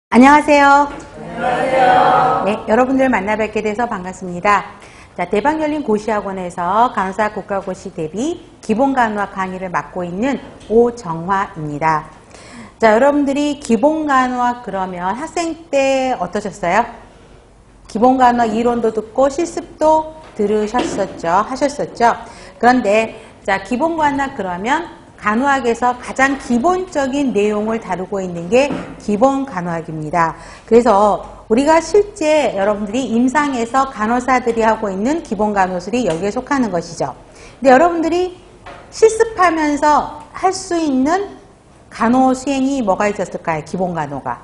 안녕하세요. 안녕하세요. 네, 여러분들 만나 뵙게 돼서 반갑습니다. 자, 대박 열린 고시학원에서 간호사 국가고시 대비 기본간호학 강의를 맡고 있는 오정화입니다. 자, 여러분들이 기본간호학 그러면 학생 때 어떠셨어요? 기본간호학 이론도 듣고 실습도 들으셨었죠? 하셨었죠? 그런데 자, 기본간호학 그러면 간호학에서 가장 기본적인 내용을 다루고 있는 게 기본간호학입니다. 그래서 우리가 실제 여러분들이 임상에서 간호사들이 하고 있는 기본간호술이 여기에 속하는 것이죠. 근데 여러분들이 실습하면서 할 수 있는 간호 수행이 뭐가 있었을까요? 기본간호가.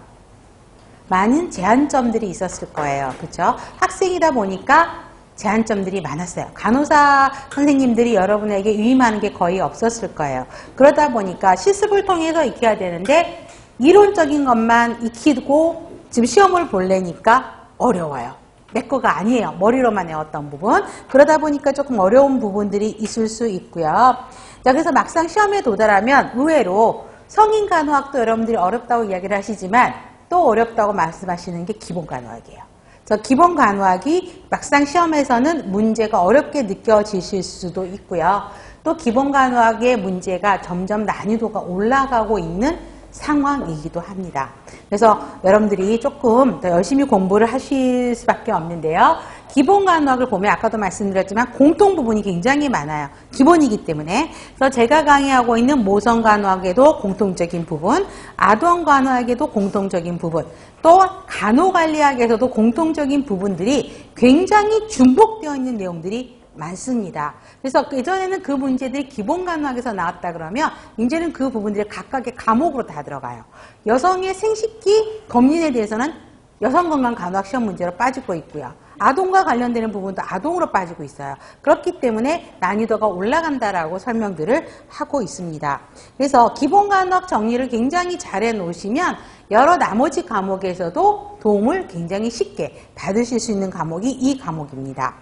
많은 제한점들이 있었을 거예요. 그렇죠? 학생이다 보니까 제한점들이 많았어요. 간호사 선생님들이 여러분에게 위임하는 게 거의 없었을 거예요. 그러다 보니까 실습을 통해서 익혀야 되는데 이론적인 것만 익히고 지금 시험을 보려니까 어려워요. 내 거가 아니에요. 머리로만 외웠던 부분. 그러다 보니까 조금 어려운 부분들이 있을 수 있고요. 자, 그래서 막상 시험에 도달하면 의외로 성인 간호학도 여러분들이 어렵다고 이야기를 하시지만 또 어렵다고 말씀하시는 게 기본간호학이에요. 그래서 기본간호학이 막상 시험에서는 문제가 어렵게 느껴지실 수도 있고요. 또 기본간호학의 문제가 점점 난이도가 올라가고 있는 상황이기도 합니다. 그래서 여러분들이 조금 더 열심히 공부를 하실 수밖에 없는데요. 기본간호학을 보면 아까도 말씀드렸지만 공통 부분이 굉장히 많아요. 기본이기 때문에. 그래서 제가 강의하고 있는 모성간호학에도 공통적인 부분, 아동간호학에도 공통적인 부분, 또 간호관리학에서도 공통적인 부분들이 굉장히 중복되어 있는 내용들이 많습니다. 그래서 예전에는 그 문제들이 기본간호학에서 나왔다 그러면 이제는 그 부분들이 각각의 과목으로 다 들어가요. 여성의 생식기 검진에 대해서는 여성건강간호학 시험 문제로 빠지고 있고요. 아동과 관련되는 부분도 아동으로 빠지고 있어요. 그렇기 때문에 난이도가 올라간다라고 설명들을 하고 있습니다. 그래서 기본간호학 정리를 굉장히 잘 해놓으시면 여러 나머지 과목에서도 도움을 굉장히 쉽게 받으실 수 있는 과목이 이 과목입니다.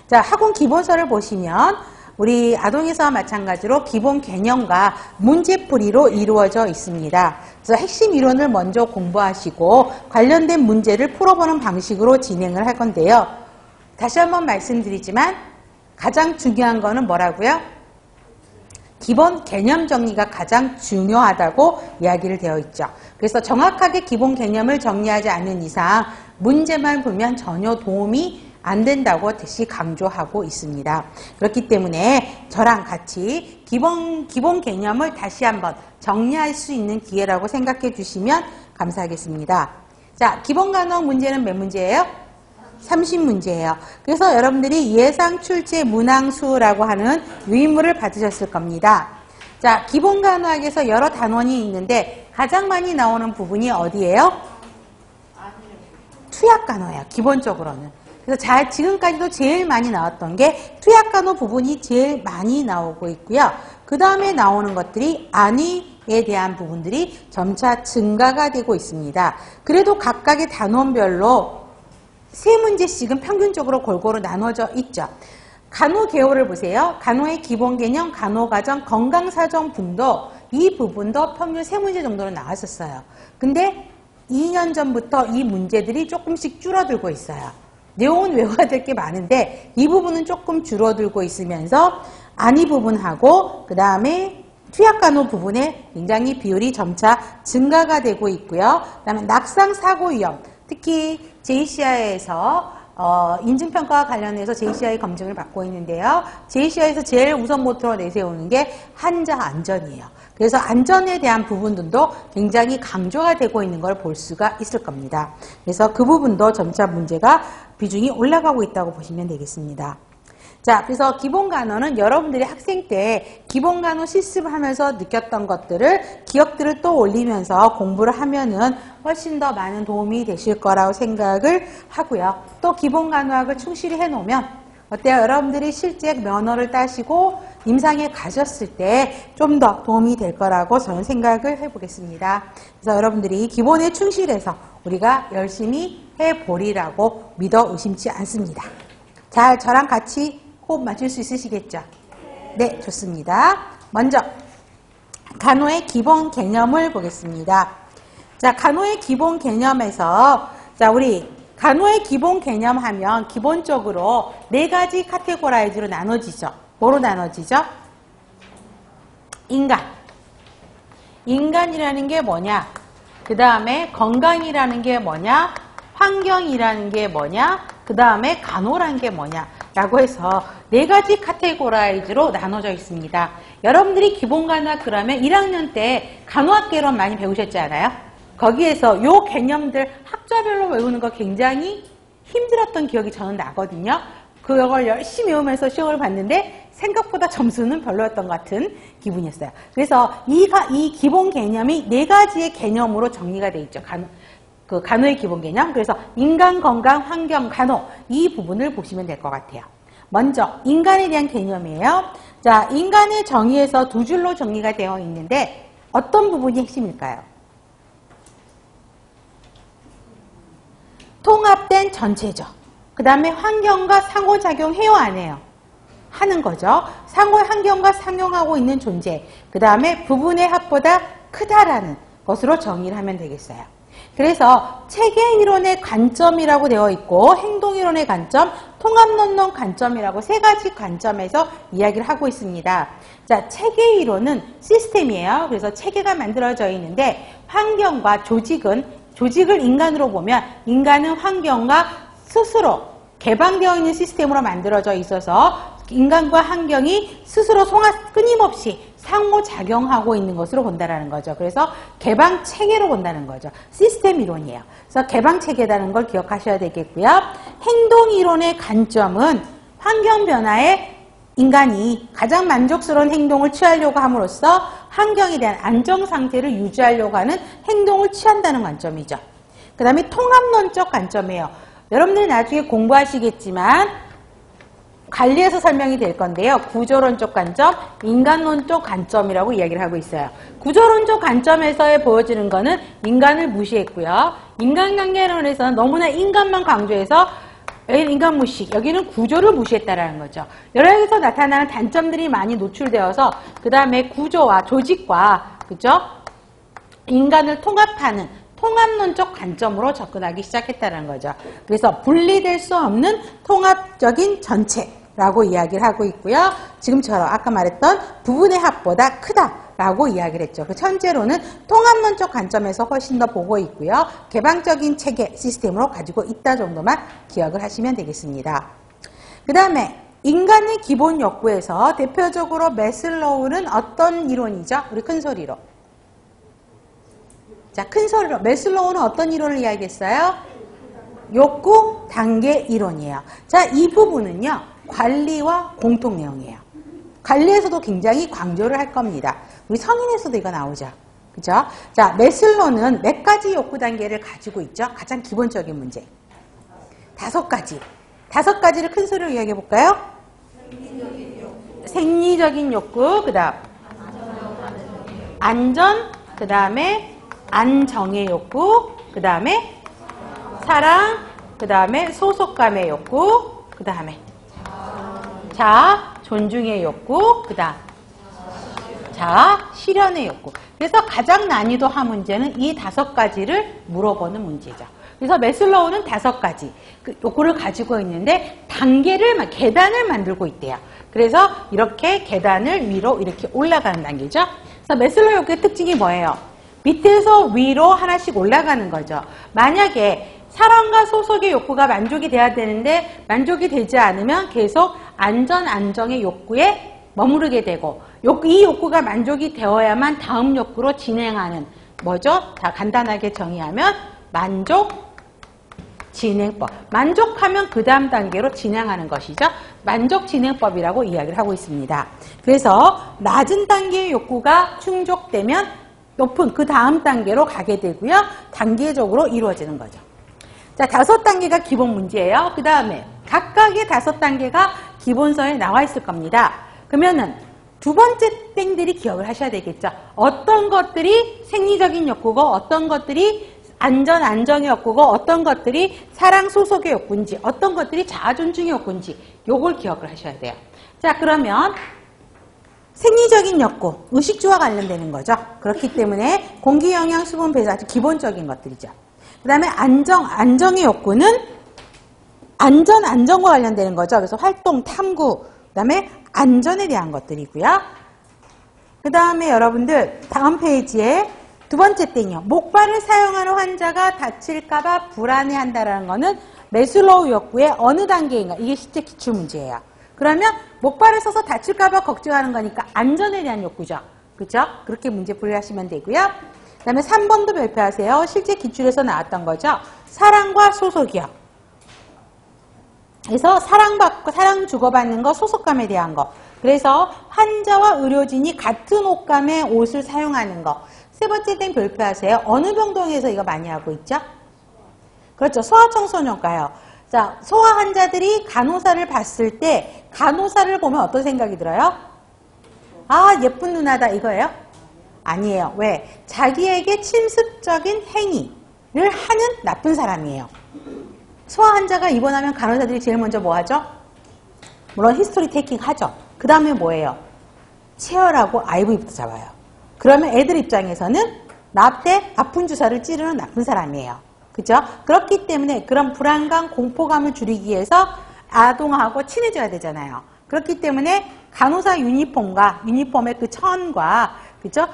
자, 학원 기본서를 보시면 우리 아동에서와 마찬가지로 기본 개념과 문제풀이로 이루어져 있습니다. 그래서 핵심 이론을 먼저 공부하시고 관련된 문제를 풀어보는 방식으로 진행을 할 건데요. 다시 한번 말씀드리지만 가장 중요한 거는 뭐라고요? 기본 개념 정리가 가장 중요하다고 이야기를 되어 있죠. 그래서 정확하게 기본 개념을 정리하지 않는 이상 문제만 풀면 전혀 도움이 안 된다고 다시 강조하고 있습니다. 그렇기 때문에 저랑 같이 기본 개념을 다시 한번 정리할 수 있는 기회라고 생각해 주시면 감사하겠습니다. 자, 기본간호학 문제는 몇 문제예요? 30문제예요. 그래서 여러분들이 예상 출제 문항수라고 하는 유인물을 받으셨을 겁니다. 자, 기본간호학에서 여러 단원이 있는데 가장 많이 나오는 부분이 어디예요? 투약간호예요. 기본적으로는. 그래서 지금까지도 제일 많이 나왔던 게 투약간호 부분이 제일 많이 나오고 있고요. 그 다음에 나오는 것들이 안위에 대한 부분들이 점차 증가가 되고 있습니다. 그래도 각각의 단원별로 3문제씩은 평균적으로 골고루 나눠져 있죠. 간호 개요를 보세요. 간호의 기본 개념, 간호과정, 건강사정분도 이 부분도 평균 3문제 정도로 나왔었어요. 근데 2년 전부터 이 문제들이 조금씩 줄어들고 있어요. 내용은 외워야 될 게 많은데 이 부분은 조금 줄어들고 있으면서 안위 부분하고 그 다음에 투약간호 부분에 굉장히 비율이 점차 증가가 되고 있고요. 그 다음에 낙상 사고 위험, 특히 JCI에서 인증평가와 관련해서 JCI 검증을 받고 있는데요. JCI에서 제일 우선 모토로 내세우는 게 환자 안전이에요. 그래서 안전에 대한 부분들도 굉장히 강조가 되고 있는 걸 볼 수가 있을 겁니다. 그래서 그 부분도 점차 문제가 비중이 올라가고 있다고 보시면 되겠습니다. 자, 그래서 기본간호는 여러분들이 학생 때 기본간호 실습하면서 느꼈던 것들을 기억들을 또 올리면서 공부를 하면은 훨씬 더 많은 도움이 되실 거라고 생각을 하고요. 또 기본간호학을 충실히 해놓으면 어때요? 여러분들이 실제 면허를 따시고 임상에 가셨을 때 좀 더 도움이 될 거라고 저는 생각을 해보겠습니다. 그래서 여러분들이 기본에 충실해서 우리가 열심히 해보리라고 믿어 의심치 않습니다. 잘 저랑 같이 호흡 맞출 수 있으시겠죠? 네, 좋습니다. 먼저 간호의 기본 개념을 보겠습니다. 자, 간호의 기본 개념에서, 자, 우리 간호의 기본 개념 하면 기본적으로 4가지 카테고라이즈로 나눠지죠. 뭐로 나눠지죠? 인간. 인간이라는 게 뭐냐? 그 다음에 건강이라는 게 뭐냐? 환경이라는 게 뭐냐? 그 다음에 간호라는 게 뭐냐? 라고 해서 4가지 카테고라이즈로 나눠져 있습니다. 여러분들이 기본간호학 그러면 1학년 때 간호학 개론 많이 배우셨지 않아요? 거기에서 요 개념들 학자별로 외우는 거 굉장히 힘들었던 기억이 저는 나거든요. 그걸 열심히 외우면서 시험을 봤는데 생각보다 점수는 별로였던 것 같은 기분이었어요. 그래서 이 기본 개념이 4가지의 개념으로 정리가 돼 있죠. 간호의 기본 개념. 그래서 인간, 건강, 환경, 간호 이 부분을 보시면 될 것 같아요. 먼저 인간에 대한 개념이에요. 자, 인간의 정의에서 2줄로 정리가 되어 있는데 어떤 부분이 핵심일까요? 통합된 전체죠. 그 다음에 환경과 상호작용해요, 안 해요? 하는 거죠. 상호의 환경과 상용하고 있는 존재. 그 다음에 부분의 합보다 크다라는 것으로 정의를 하면 되겠어요. 그래서 체계이론의 관점이라고 되어 있고 행동이론의 관점, 통합론론 관점이라고 3가지 관점에서 이야기를 하고 있습니다. 자, 체계이론은 시스템이에요. 그래서 체계가 만들어져 있는데 환경과 조직을 인간으로 보면 인간은 환경과 스스로 개방되어 있는 시스템으로 만들어져 있어서 인간과 환경이 스스로 끊임없이 상호작용하고 있는 것으로 본다는 거죠. 그래서 개방체계로 본다는 거죠. 시스템 이론이에요. 그래서 개방체계라는 걸 기억하셔야 되겠고요. 행동이론의 관점은 환경 변화에 인간이 가장 만족스러운 행동을 취하려고 함으로써 환경에 대한 안정상태를 유지하려고 하는 행동을 취한다는 관점이죠. 그 다음에 통합론적 관점이에요. 여러분들이 나중에 공부하시겠지만 관리에서 설명이 될 건데요. 구조론적 관점, 인간론적 관점이라고 이야기를 하고 있어요. 구조론적 관점에서 보여지는 거는 인간을 무시했고요. 인간관계론에서는 너무나 인간만 강조해서 인간 무시, 여기는 구조를 무시했다라는 거죠. 여기서 나타나는 단점들이 많이 노출되어서 그 다음에 구조와 조직과 그죠? 인간을 통합하는 통합론적 관점으로 접근하기 시작했다는 거죠. 그래서 분리될 수 없는 통합적인 전체라고 이야기를 하고 있고요. 지금처럼 아까 말했던 부분의 합보다 크다라고 이야기를 했죠. 그 현재로는 통합론적 관점에서 훨씬 더 보고 있고요. 개방적인 체계 시스템으로 가지고 있다 정도만 기억을 하시면 되겠습니다. 그 다음에 인간의 기본 욕구에서 대표적으로 매슬로우는 어떤 이론이죠? 우리 큰 소리로. 자, 큰 소리로. 매슬로우는 어떤 이론을 이야기했어요? 욕구 단계 이론이에요. 자, 이 부분은요, 관리와 공통 내용이에요. 관리에서도 굉장히 강조를 할 겁니다. 우리 성인에서도 이거 나오죠. 그죠? 자, 매슬로우는 몇 가지 욕구 단계를 가지고 있죠? 가장 기본적인 문제. 5가지. 5가지를 큰 소리로 이야기해 볼까요? 생리적인 욕구, 그 다음 안전, 그 다음에 안정의 욕구, 그 다음에 사랑, 그 다음에 소속감의 욕구, 그 다음에 자아, 존중의 욕구, 그 다음 자아, 실현의 욕구. 그래서 가장 난이도한 문제는 이 5가지를 물어보는 문제죠. 그래서 매슬로우는 5가지 욕구를 가지고 있는데 계단을 만들고 있대요. 그래서 이렇게 계단을 위로 이렇게 올라가는 단계죠. 그래서 매슬로우 욕구의 특징이 뭐예요? 밑에서 위로 하나씩 올라가는 거죠. 만약에 사랑과 소속의 욕구가 만족이 돼야 되는데 만족이 되지 않으면 계속 안정의 욕구에 머무르게 되고 이 욕구가 만족이 되어야만 다음 욕구로 진행하는 뭐죠? 다 간단하게 정의하면 만족 진행법. 만족하면 그 다음 단계로 진행하는 것이죠. 만족 진행법이라고 이야기를 하고 있습니다. 그래서 낮은 단계의 욕구가 충족되면 높은 그 다음 단계로 가게 되고요. 단계적으로 이루어지는 거죠. 자, 5단계가 기본 문제예요. 그 다음에 각각의 5단계가 기본서에 나와 있을 겁니다. 그러면은 2번째 땡들이 기억을 하셔야 되겠죠. 어떤 것들이 생리적인 욕구고 어떤 것들이 안정의 욕구고 어떤 것들이 사랑 소속의 욕구인지 어떤 것들이 자아 존중의 욕구인지 요걸 기억을 하셔야 돼요. 자, 그러면 생리적인 욕구, 의식주와 관련되는 거죠. 그렇기 때문에 공기 영양 수분 배수 아주 기본적인 것들이죠. 그 다음에 안정의 욕구는 안전과 관련되는 거죠. 그래서 활동, 탐구, 그 다음에 안전에 대한 것들이고요. 그 다음에 여러분들 다음 페이지에 두 번째 땡이요. 목발을 사용하는 환자가 다칠까봐 불안해한다라는 거는 매슬로우 욕구의 어느 단계인가? 이게 실제 기출문제예요. 그러면 목발을 써서 다칠까봐 걱정하는 거니까 안전에 대한 욕구죠. 그죠? 그렇게 문제 풀이하시면 되고요. 그 다음에 3번도 발표하세요. 실제 기출에서 나왔던 거죠. 사랑과 소속이요. 그래서 사랑 주고받는 거, 소속감에 대한 거. 그래서 환자와 의료진이 같은 옷감의 옷을 사용하는 거. 세 번째 땡 발표하세요. 어느 병동에서 이거 많이 하고 있죠? 그렇죠. 소아청소년과요. 자, 소아 환자들이 간호사를 봤을 때 간호사를 보면 어떤 생각이 들어요? 아, 예쁜 누나다 이거예요? 아니에요. 왜? 자기에게 침습적인 행위를 하는 나쁜 사람이에요. 소아 환자가 입원하면 간호사들이 제일 먼저 뭐 하죠? 물론 히스토리 테이킹 하죠. 그 다음에 뭐예요? 체열하고 IV부터 잡아요. 그러면 애들 입장에서는 나 때 아픈 주사를 찌르는 나쁜 사람이에요. 그죠? 그렇기 때문에 그런 불안감, 공포감을 줄이기 위해서 아동하고 친해져야 되잖아요. 그렇기 때문에 간호사 유니폼의 그 천과 그죠?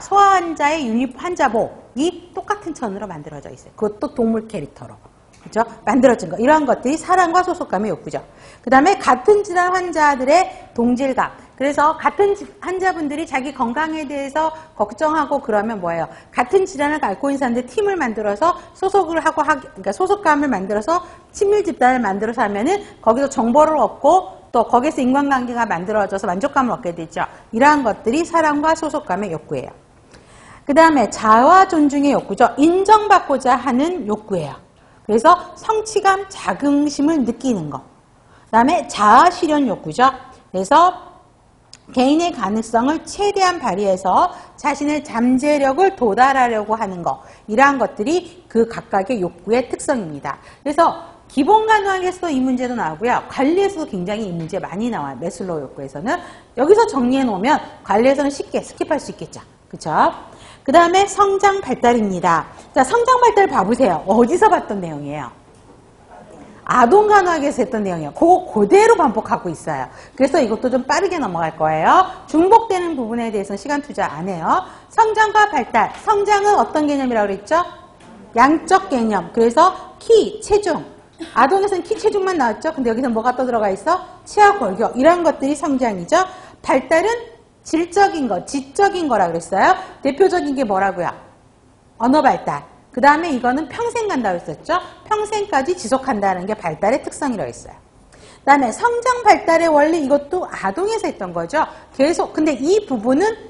소아 환자의 환자복이 똑같은 천으로 만들어져 있어요. 그것도 동물 캐릭터로. 그죠? 만들어진 거. 이러한 것들이 사랑과 소속감의 욕구죠. 그 다음에 같은 질환 환자들의 동질감. 그래서 같은 환자분들이 자기 건강에 대해서 걱정하고 그러면 뭐예요? 같은 질환을 앓고 있는 사람들 팀을 만들어서 그러니까 소속감을 만들어서 친밀 집단을 만들어서 하면은 거기서 정보를 얻고 또 거기서 인간관계가 만들어져서 만족감을 얻게 되죠. 이러한 것들이 사랑과 소속감의 욕구예요. 그 다음에 자아 존중의 욕구죠. 인정받고자 하는 욕구예요. 그래서 성취감, 자긍심을 느끼는 거. 그 다음에 자아 실현 욕구죠. 그래서 개인의 가능성을 최대한 발휘해서 자신의 잠재력을 도달하려고 하는 거. 이러한 것들이 그 각각의 욕구의 특성입니다. 그래서 기본간호학에서도 이 문제도 나오고요. 관리에서도 굉장히 이 문제 많이 나와요. 매슬로우 욕구에서는. 여기서 정리해 놓으면 관리에서는 쉽게 스킵할 수 있겠죠. 그렇죠? 그 다음에 성장 발달입니다. 자, 성장 발달 봐보세요. 어디서 봤던 내용이에요? 아동간호학에서 했던 내용이에요. 그거 그대로 반복하고 있어요. 그래서 이것도 좀 빠르게 넘어갈 거예요. 중복되는 부분에 대해서는 시간 투자 안 해요. 성장과 발달. 성장은 어떤 개념이라고 그랬죠? 양적 개념. 그래서 키, 체중. 아동에서는 키, 체중만 나왔죠? 근데 여기서 뭐가 또 들어가 있어? 치아, 골격. 이런 것들이 성장이죠. 발달은 질적인 거, 지적인 거라 그랬어요. 대표적인 게 뭐라고요? 언어 발달. 그 다음에 이거는 평생 간다고 했었죠. 평생까지 지속한다는 게 발달의 특성이라고 했어요. 그 다음에 성장 발달의 원리, 이것도 아동에서 했던 거죠. 계속. 근데 이 부분은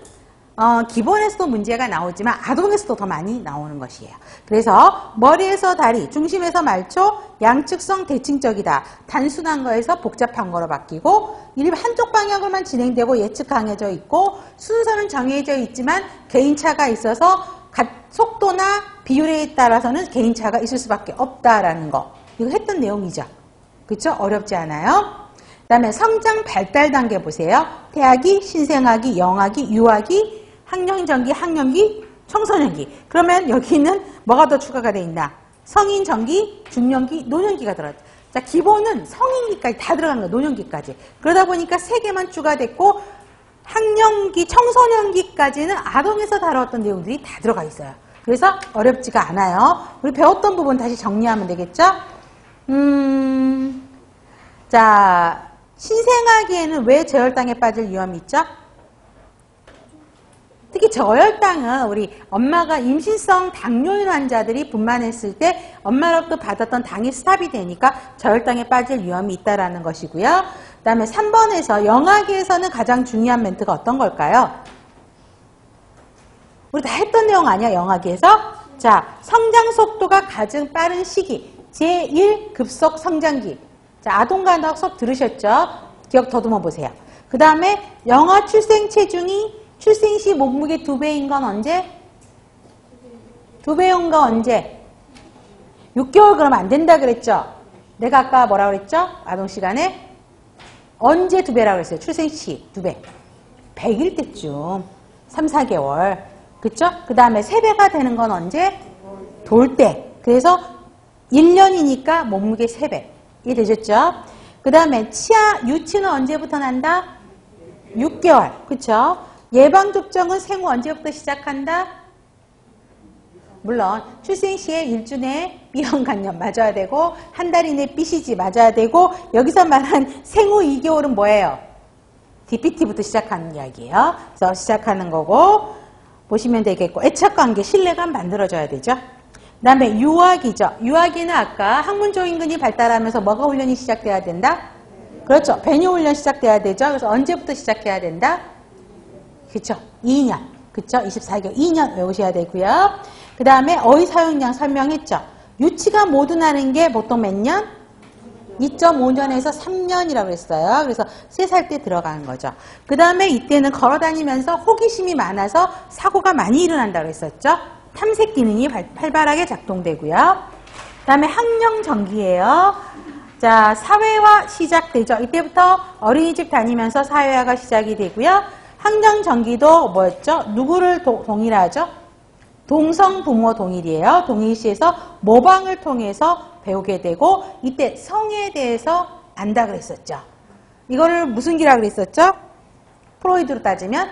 기본에서도 문제가 나오지만 아동에서도 더 많이 나오는 것이에요. 그래서 머리에서 다리, 중심에서 말초, 양측성 대칭적이다. 단순한 거에서 복잡한 거로 바뀌고 한쪽 방향으로만 진행되고 예측 강해져 있고 순서는 정해져 있지만 개인차가 있어서 속도나 비율에 따라서는 개인차가 있을 수밖에 없다라는 거. 이거 했던 내용이죠. 그렇죠? 어렵지 않아요? 그 다음에 성장 발달 단계 보세요. 태아기, 신생아기, 영아기, 유아기, 학령전기, 학령기, 청소년기. 그러면 여기는 뭐가 더 추가가 돼 있나? 성인 전기, 중년기, 노년기가 들어갔죠. 자, 기본은 성인기까지 다 들어간 거예요. 노년기까지. 그러다 보니까 3개만 추가됐고 학령기, 청소년기까지는 아동에서 다루었던 내용들이 다 들어가 있어요. 그래서 어렵지가 않아요. 우리 배웠던 부분 다시 정리하면 되겠죠? 자, 신생아기에는 왜 저혈당에 빠질 위험이 있죠? 특히 저혈당은 우리 엄마가 임신성 당뇨인 환자들이 분만했을 때 엄마로부터 받았던 당이 스탑이 되니까 저혈당에 빠질 위험이 있다는 것이고요. 그 다음에 3번에서 영아기에서는 가장 중요한 멘트가 어떤 걸까요? 우리 다 했던 내용 아니야, 영아기에서? 자, 성장 속도가 가장 빠른 시기, 제1 급속 성장기. 자, 아동간호학 수업 들으셨죠? 기억 더듬어 보세요. 그 다음에 영아 출생 체중이 출생 시 몸무게 2배인 건 언제? 2배인 건 언제? 6개월 그러면 안 된다 그랬죠? 내가 아까 뭐라 그랬죠? 아동 시간에? 언제 2배라고 그랬어요? 출생 시 2배. 100일 때쯤 3, 4개월. 그쵸? 그 다음에 세배가 되는 건 언제? 돌 때. 그래서 1년이니까 몸무게 3배. 이해되셨죠? 그 다음에 치아, 유치는 언제부터 난다? 6개월. 그쵸? 예방접종은 생후 언제부터 시작한다? 물론 출생 시에 1주 내에 B형 간염 맞아야 되고 한 달 이내 BCG 맞아야 되고 여기서 말한 생후 2개월은 뭐예요? DPT부터 시작하는 이야기예요. 그래서 시작하는 거고 보시면 되겠고 애착관계, 신뢰감 만들어져야 되죠. 그 다음에 유아기죠. 유아기는 아까 학문적인근이 발달하면서 뭐가 훈련이 시작돼야 된다? 그렇죠. 배뇨 훈련 시작돼야 되죠. 그래서 언제부터 시작해야 된다? 그렇죠. 2년. 그렇죠. 24개월. 2년 외우셔야 되고요. 그 다음에 어휘 사용량 설명했죠. 유치가 모두 나는 게 보통 몇 년? 2.5년에서 3년이라고 했어요. 그래서 3살 때 들어가는 거죠. 그 다음에 이때는 걸어다니면서 호기심이 많아서 사고가 많이 일어난다고 했었죠. 탐색 기능이 활발하게 작동되고요. 그 다음에 학령전기예요. 자, 사회화 시작되죠. 이때부터 어린이집 다니면서 사회화가 시작이 되고요. 학령전기도 뭐였죠? 누구를 동일하죠? 동성 부모 동일이에요. 동일시에서 모방을 통해서 배우게 되고 이때 성에 대해서 안다 그랬었죠. 이거를 무슨 기라고 그랬었죠? 프로이드로 따지면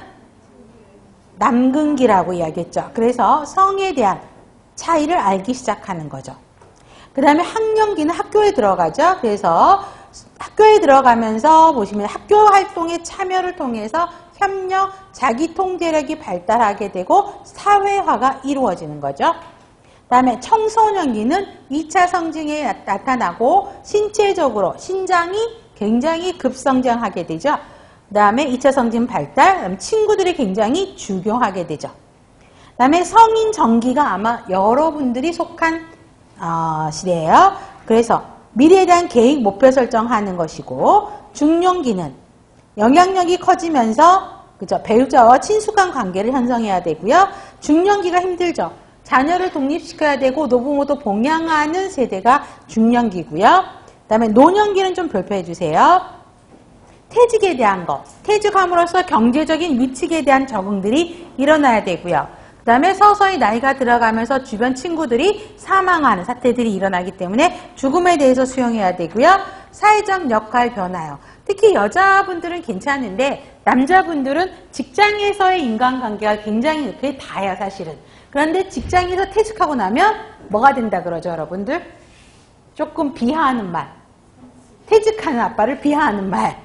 남근기라고 이야기했죠. 그래서 성에 대한 차이를 알기 시작하는 거죠. 그 다음에 학령기는 학교에 들어가죠. 그래서 학교에 들어가면서 보시면 학교 활동에 참여를 통해서 협력, 자기 통제력이 발달하게 되고 사회화가 이루어지는 거죠. 그 다음에 청소년기는 2차 성징에 나타나고 신체적으로 신장이 굉장히 급성장하게 되죠. 그 다음에 2차 성징 발달, 친구들이 굉장히 주교하게 되죠. 그 다음에 성인 전기가 아마 여러분들이 속한 시대예요. 그래서 미래에 대한 계획, 목표 설정하는 것이고 중년기는 영향력이 커지면서 그죠? 배우자와 친숙한 관계를 형성해야 되고요. 중년기가 힘들죠. 자녀를 독립시켜야 되고 노부모도 봉양하는 세대가 중년기고요. 그 다음에 노년기는 좀 별표해 주세요. 퇴직에 대한 거. 퇴직함으로써 경제적인 위축에 대한 적응들이 일어나야 되고요. 그 다음에 서서히 나이가 들어가면서 주변 친구들이 사망하는 사태들이 일어나기 때문에 죽음에 대해서 수용해야 되고요. 사회적 역할 변화요. 특히 여자분들은 괜찮은데 남자분들은 직장에서의 인간관계가 굉장히 그게 다예요 사실은. 그런데 직장에서 퇴직하고 나면 뭐가 된다 그러죠 여러분들? 조금 비하하는 말. 퇴직하는 아빠를 비하하는 말.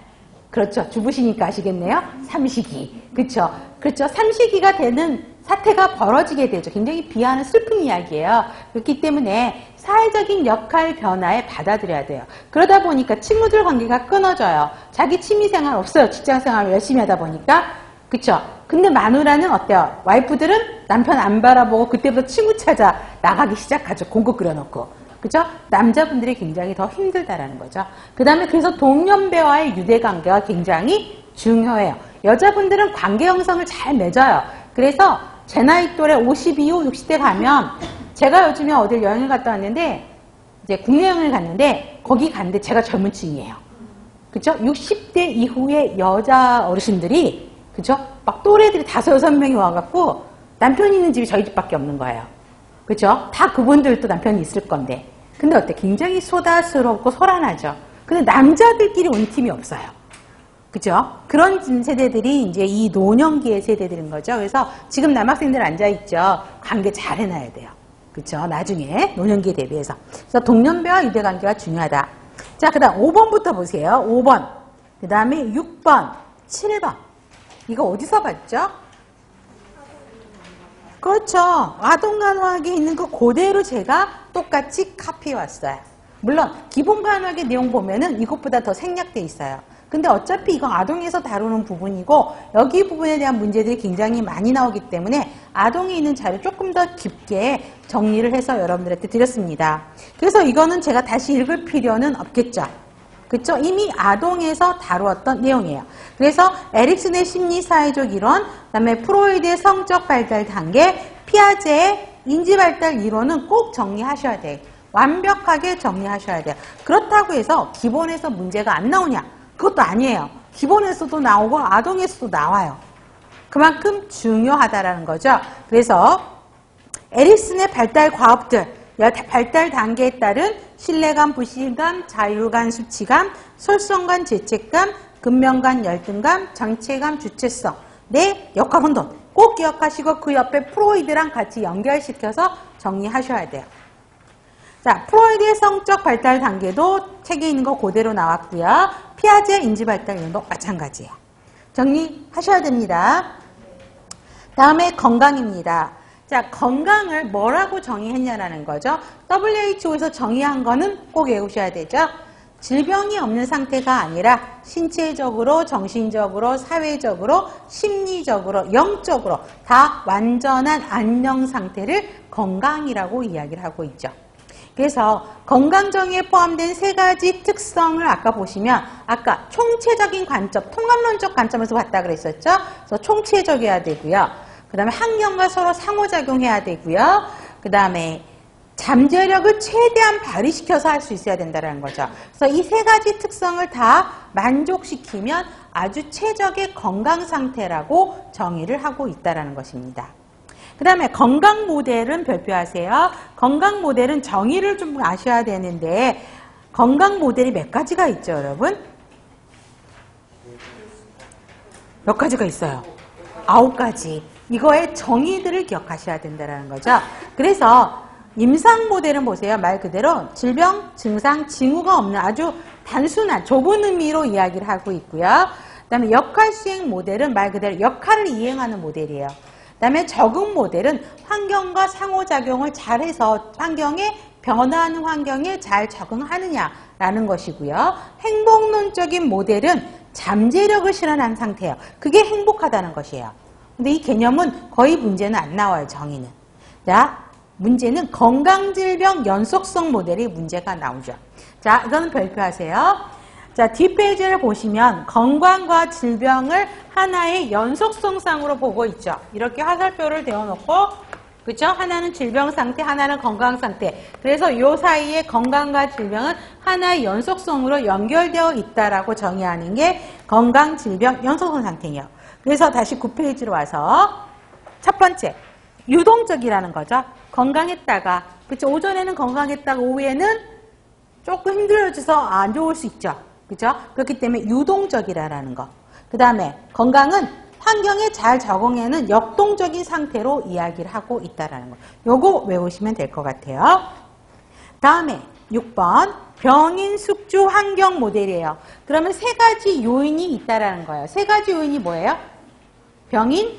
그렇죠. 주부시니까 아시겠네요. 삼시기. 그렇죠. 그렇죠. 삼시기가 되는 사태가 벌어지게 되죠. 굉장히 비하하는 슬픈 이야기예요. 그렇기 때문에 사회적인 역할 변화에 받아들여야 돼요. 그러다 보니까 친구들 관계가 끊어져요. 자기 취미생활 없어요. 직장생활을 열심히 하다 보니까. 그쵸? 근데 마누라는 어때요? 와이프들은 남편 안 바라보고 그때부터 친구 찾아 나가기 시작하죠. 공급 끓여놓고. 그죠? 남자분들이 굉장히 더 힘들다라는 거죠. 그 다음에 그래서 동년배와의 유대관계가 굉장히 중요해요. 여자분들은 관계 형성을 잘 맺어요. 그래서 제 나이 또래 50 이후 60대 가면 제가 요즘에 어딜 여행을 갔다 왔는데 이제 국내 여행을 갔는데 거기 갔는데 제가 젊은 층이에요. 그죠? 60대 이후의 여자 어르신들이 그죠? 막 또래들이 5, 6명이 와갖고 남편이 있는 집이 저희 집밖에 없는 거예요. 그죠? 다 그분들도 남편이 있을 건데. 근데 어때? 굉장히 소다스럽고 소란하죠. 근데 남자들끼리 온 팀이 없어요. 그죠? 그런 세대들이 이제 이 노년기의 세대들인 거죠. 그래서 지금 남학생들 앉아있죠. 관계 잘 해놔야 돼요. 그죠? 나중에 노년기에 대비해서. 그래서 동년배와 유대관계가 중요하다. 자, 그 다음 5번부터 보세요. 5번. 그 다음에 6번, 7번. 이거 어디서 봤죠? 그렇죠. 아동간호학에 있는 거 그대로 제가 똑같이 카피해 왔어요. 물론 기본 간호학의 내용 보면은 이것보다 더 생략돼 있어요. 근데 어차피 이건 아동에서 다루는 부분이고 여기 부분에 대한 문제들이 굉장히 많이 나오기 때문에 아동에 있는 자료 조금 더 깊게 정리를 해서 여러분들한테 드렸습니다. 그래서 이거는 제가 다시 읽을 필요는 없겠죠. 그렇죠? 이미 아동에서 다루었던 내용이에요. 그래서 에릭슨의 심리사회적 이론, 그다음에 프로이드의 성적 발달 단계, 피아제의 인지발달 이론은 꼭 정리하셔야 돼요. 완벽하게 정리하셔야 돼요. 그렇다고 해서 기본에서 문제가 안 나오냐? 그것도 아니에요. 기본에서도 나오고 아동에서도 나와요. 그만큼 중요하다라는 거죠. 그래서 에릭슨의 발달 과업들, 발달 단계에 따른 신뢰감, 불신감, 자율감, 수치감, 솔선감, 죄책감, 근면감, 열등감, 정체감, 주체성, 내 역할 혼돈 꼭 기억하시고 그 옆에 프로이드랑 같이 연결시켜서 정리하셔야 돼요. 자, 프로이드의 성적 발달 단계도 책에 있는 거 그대로 나왔고요. 피아제 인지 발달 이론도 마찬가지예요. 정리하셔야 됩니다. 다음에 건강입니다. 자, 건강을 뭐라고 정의했냐라는 거죠. WHO에서 정의한 거는 꼭 외우셔야 되죠. 질병이 없는 상태가 아니라 신체적으로, 정신적으로, 사회적으로, 심리적으로, 영적으로 다 완전한 안녕 상태를 건강이라고 이야기를 하고 있죠. 그래서 건강 정의에 포함된 세 가지 특성을 아까 보시면 아까 총체적인 관점, 통합론적 관점에서 봤다 그랬었죠. 그래서 총체적이어야 되고요. 그 다음에 환경과 서로 상호작용해야 되고요. 그 다음에 잠재력을 최대한 발휘시켜서 할 수 있어야 된다는 거죠. 그래서 이 세 가지 특성을 다 만족시키면 아주 최적의 건강 상태라고 정의를 하고 있다는 것입니다. 그 다음에 건강 모델은 별표하세요. 건강 모델은 정의를 좀 아셔야 되는데 건강 모델이 몇 가지가 있죠, 여러분? 몇 가지가 있어요? 9가지. 이거의 정의들을 기억하셔야 된다는 거죠. 그래서 임상 모델은 보세요. 말 그대로 질병, 증상, 징후가 없는 아주 단순한 좁은 의미로 이야기를 하고 있고요. 그 다음에 역할 수행 모델은 말 그대로 역할을 이행하는 모델이에요. 그 다음에 적응 모델은 환경과 상호작용을 잘해서 환경에 변화하는 환경에 잘 적응하느냐라는 것이고요. 행복론적인 모델은 잠재력을 실현한 상태예요. 그게 행복하다는 것이에요. 근데 이 개념은 거의 문제는 안 나와요, 정의는. 자, 문제는 건강질병 연속성 모델이 문제가 나오죠. 자, 이거는 별표하세요. 자, 뒷페이지를 보시면 건강과 질병을 하나의 연속성상으로 보고 있죠. 이렇게 화살표를 대어놓고, 그렇죠? 하나는 질병 상태, 하나는 건강 상태. 그래서 이 사이에 건강과 질병은 하나의 연속성으로 연결되어 있다라고 정의하는 게 건강, 질병, 연속성 상태예요. 그래서 다시 9페이지로 와서 첫 번째, 유동적이라는 거죠. 건강했다가, 그렇죠? 오전에는 건강했다가 오후에는 조금 힘들어져서 안 좋을 수 있죠. 그렇죠? 그렇기 때문에 유동적이라는 거. 그 다음에 건강은 환경에 잘 적응하는 역동적인 상태로 이야기를 하고 있다는 거. 요거 외우시면 될 것 같아요. 다음에 6번 병인 숙주 환경 모델이에요. 그러면 세 가지 요인이 있다라는 거예요. 세 가지 요인이 뭐예요? 병인,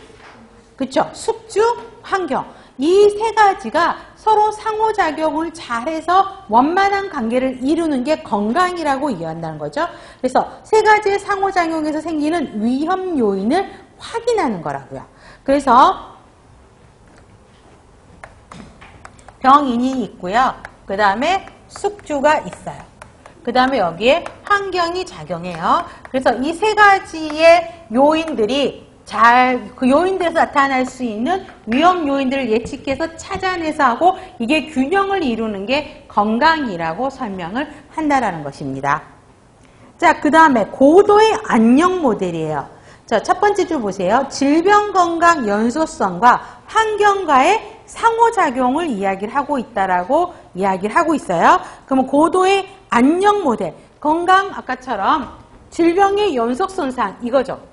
그쵸? 숙주, 환경. 이 세 가지가 서로 상호작용을 잘해서 원만한 관계를 이루는 게 건강이라고 이해한다는 거죠. 그래서 세 가지의 상호작용에서 생기는 위험 요인을 확인하는 거라고요. 그래서 병인이 있고요. 그 다음에 숙주가 있어요. 그 다음에 여기에 환경이 작용해요. 그래서 이 세 가지의 요인들이 그 요인들에서 나타날 수 있는 위험 요인들을 예측해서 찾아내서 하고 이게 균형을 이루는 게 건강이라고 설명을 한다라는 것입니다. 자, 그 다음에 고도의 안녕 모델이에요. 자, 첫 번째 줄 보세요. 질병 건강 연소성과 환경과의 상호작용을 이야기를 하고 있다라고 이야기를 하고 있어요. 그러면 고도의 안녕 모델, 건강 아까처럼 질병의 연속선상 이거죠.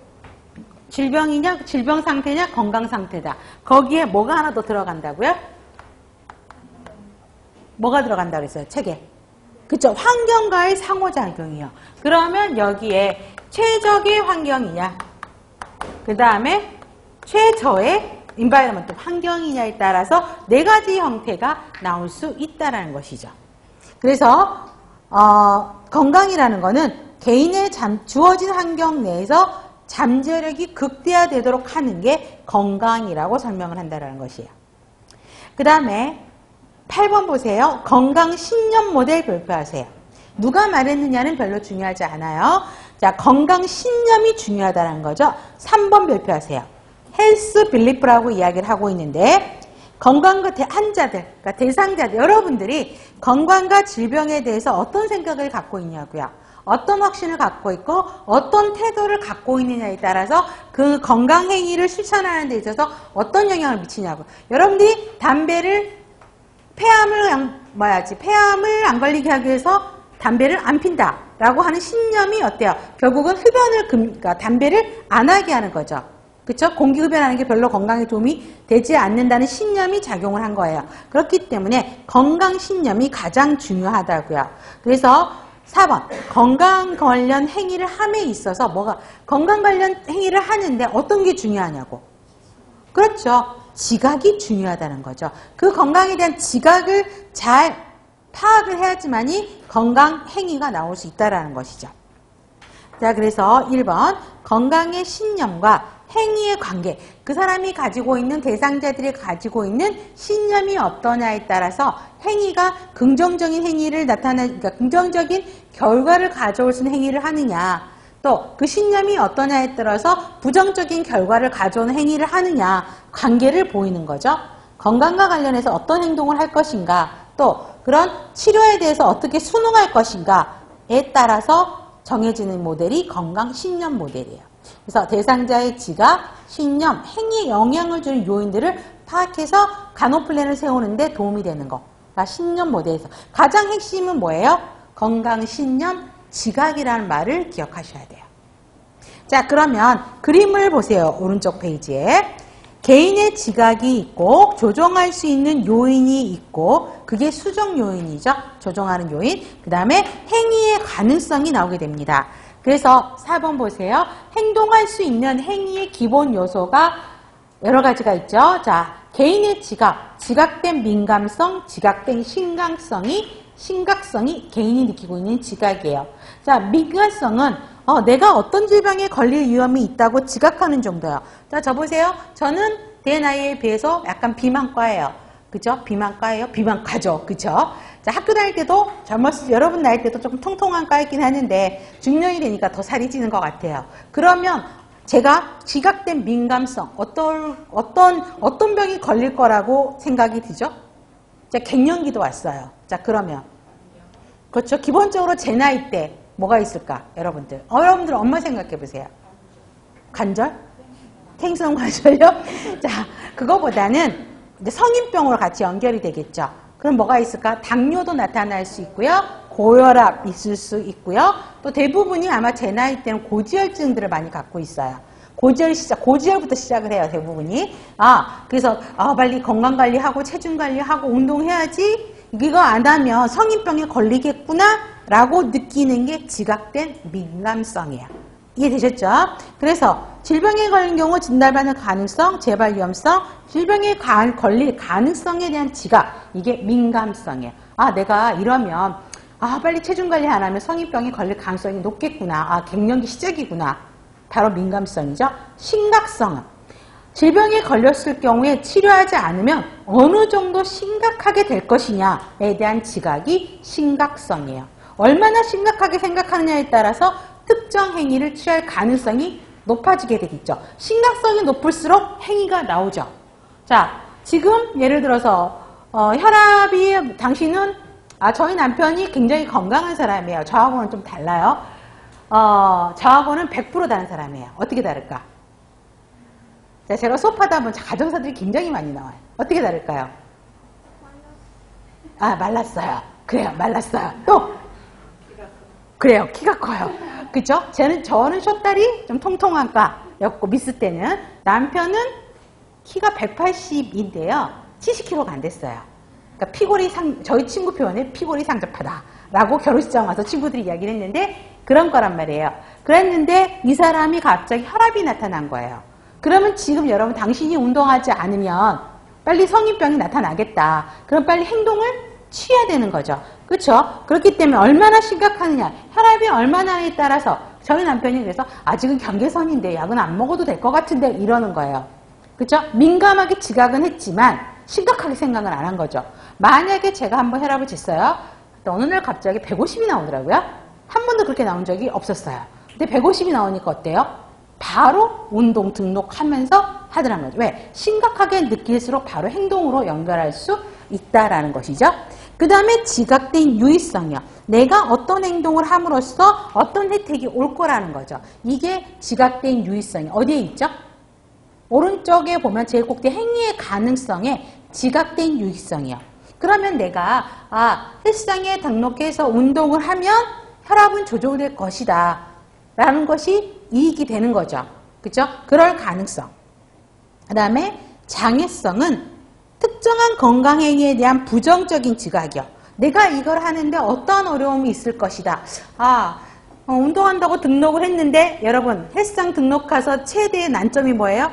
질병이냐, 질병 상태냐, 건강 상태다. 거기에 뭐가 하나 더 들어간다고요? 뭐가 들어간다고 그랬어요? 책에. 그쵸? 환경과의 상호작용이요. 그러면 여기에 최적의 환경이냐, 그 다음에 최저의 environment, 환경이냐에 따라서 네 가지 형태가 나올 수 있다는 것이죠. 그래서 건강이라는 거는 개인의 주어진 환경 내에서 잠재력이 극대화되도록 하는 게 건강이라고 설명을 한다는 것이에요. 그 다음에 8번 보세요. 건강 신념 모델 별표하세요. 누가 말했느냐는 별로 중요하지 않아요. 자, 건강 신념이 중요하다는 거죠. 3번 별표하세요. 헬스 빌리프라고 이야기를 하고 있는데 건강과 환자들, 그러니까 대상자들, 여러분들이 건강과 질병에 대해서 어떤 생각을 갖고 있냐고요. 어떤 확신을 갖고 있고 어떤 태도를 갖고 있느냐에 따라서 그 건강 행위를 실천하는 데 있어서 어떤 영향을 미치냐고. 여러분들이 담배를 폐암을 안 걸리게 하기 위해서 담배를 안 핀다라고 하는 신념이 어때요? 결국은 그러니까 담배를 안 하게 하는 거죠. 그쵸? 공기 흡연하는 게 별로 건강에 도움이 되지 않는다는 신념이 작용을 한 거예요. 그렇기 때문에 건강 신념이 가장 중요하다고요. 그래서 4번 건강 관련 행위를 함에 있어서 건강 관련 행위를 하는데 어떤 게 중요하냐고. 그렇죠. 지각이 중요하다는 거죠. 그 건강에 대한 지각을 잘 파악을 해야지만이 건강 행위가 나올 수 있다는 것이죠. 자, 그래서 1번 건강의 신념과 행위의 관계, 그 사람이 가지고 있는 대상자들이 가지고 있는 신념이 어떠냐에 따라서 행위가 긍정적인 행위를 그러니까 긍정적인 결과를 가져올 수 있는 행위를 하느냐, 또 그 신념이 어떠냐에 따라서 부정적인 결과를 가져오는 행위를 하느냐 관계를 보이는 거죠. 건강과 관련해서 어떤 행동을 할 것인가, 또 그런 치료에 대해서 어떻게 순응할 것인가에 따라서 정해지는 모델이 건강 신념 모델이에요. 그래서 대상자의 지각, 신념, 행위에 영향을 주는 요인들을 파악해서 간호 플랜을 세우는데 도움이 되는 거. 그러니까 신념 모델에서 가장 핵심은 뭐예요? 건강, 신념, 지각이라는 말을 기억하셔야 돼요. 자, 그러면 그림을 보세요. 오른쪽 페이지에. 개인의 지각이 있고 조정할 수 있는 요인이 있고 그게 수정 요인이죠. 조정하는 요인. 그 다음에 행위의 가능성이 나오게 됩니다. 그래서 4번 보세요. 행동할 수 있는 행위의 기본 요소가 여러 가지가 있죠. 자, 개인의 지각, 지각된 민감성, 지각된 심각성이 개인이 느끼고 있는 지각이에요. 자, 민감성은 내가 어떤 질병에 걸릴 위험이 있다고 지각하는 정도예요. 자, 저 보세요. 저는 내 나이에 비해서 약간 비만과예요. 그죠? 비만과죠. 그죠? 자, 학교 다닐 때도 여러분 나이 때도 조금 통통한 과이긴 하는데 중년이 되니까 더 살이 찌는 것 같아요. 그러면 제가 지각된 민감성, 어떤 병이 걸릴 거라고 생각이 드죠? 자, 갱년기도 왔어요. 자, 그러면. 그렇죠. 기본적으로 제 나이 때 뭐가 있을까? 여러분들. 여러분들 엄마 생각해 보세요. 관절? 생성 관절요? 자, 그거보다는 이제 성인병으로 같이 연결이 되겠죠. 그럼 뭐가 있을까? 당뇨도 나타날 수 있고요. 고혈압 있을 수 있고요. 또 대부분이 아마 제 나이 때는 고지혈증들을 많이 갖고 있어요. 고지혈부터 시작을 해요, 대부분이. 그래서 빨리 건강관리하고 체중관리하고 운동해야지. 이거 안 하면 성인병에 걸리겠구나 라고 느끼는 게 지각된 민감성이에요. 이해되셨죠? 그래서 질병에 걸린 경우 진단받는 가능성, 재발 위험성, 질병에 걸릴 가능성에 대한 지각, 이게 민감성이에요. 내가 이러면 빨리 체중관리 안 하면 성인병에 걸릴 가능성이 높겠구나. 갱년기 시작이구나. 바로 민감성이죠. 심각성은 질병에 걸렸을 경우에 치료하지 않으면 어느 정도 심각하게 될 것이냐에 대한 지각이 심각성이에요. 얼마나 심각하게 생각하느냐에 따라서 특정 행위를 취할 가능성이 높아지게 되겠죠. 심각성이 높을수록 행위가 나오죠. 자, 지금 예를 들어서 혈압이 당신은 저희 남편이 굉장히 건강한 사람이에요. 저하고는 좀 달라요. 저하고는 100% 다른 사람이에요. 어떻게 다를까? 자, 제가 수업하다 보면 가정사들이 굉장히 많이 나와요. 어떻게 다를까요? 말랐어요. 그래요, 말랐어요. 또 그래요, 키가 커요. 그죠? 저는 쇼다리 좀 통통한 과였고 미스 때는 남편은 키가 180인데요. 70kg가 안 됐어요. 그러니까 저희 친구 표현에 피골이 상접하다라고 결혼식장 와서 친구들이 이야기를 했는데 그런 거란 말이에요. 그랬는데 이 사람이 갑자기 혈압이 나타난 거예요. 그러면 지금 여러분 당신이 운동하지 않으면 빨리 성인병이 나타나겠다. 그럼 빨리 행동을 취해야 되는 거죠. 그렇죠? 그렇기 때문에 얼마나 심각하느냐, 혈압이 얼마나에 따라서 저희 남편이 그래서 아직은 경계선인데 약은 안 먹어도 될 것 같은데 이러는 거예요. 그렇죠? 민감하게 지각은 했지만 심각하게 생각은 안 한 거죠. 만약에 제가 한번 혈압을 쟀어요. 어느 날 갑자기 150이 나오더라고요. 한 번도 그렇게 나온 적이 없었어요. 근데 150이 나오니까 어때요? 바로 운동 등록하면서 하더란 거죠. 왜? 심각하게 느낄수록 바로 행동으로 연결할 수 있다라는 것이죠. 그 다음에 지각된 유의성이요. 내가 어떤 행동을 함으로써 어떤 혜택이 올 거라는 거죠. 이게 지각된 유의성이 어디에 있죠? 오른쪽에 보면 제일 꼭대 행위의 가능성에 지각된 유의성이요. 그러면 내가 헬스장에 등록해서 운동을 하면 혈압은 조절될 것이다 라는 것이 이익이 되는 거죠. 그죠? 그럴 가능성. 그 다음에 장애성은 특정한 건강행위에 대한 부정적인 지각이요. 내가 이걸 하는데 어떤 어려움이 있을 것이다. 운동한다고 등록을 했는데 여러분 헬스장 등록 가서 최대의 난점이 뭐예요?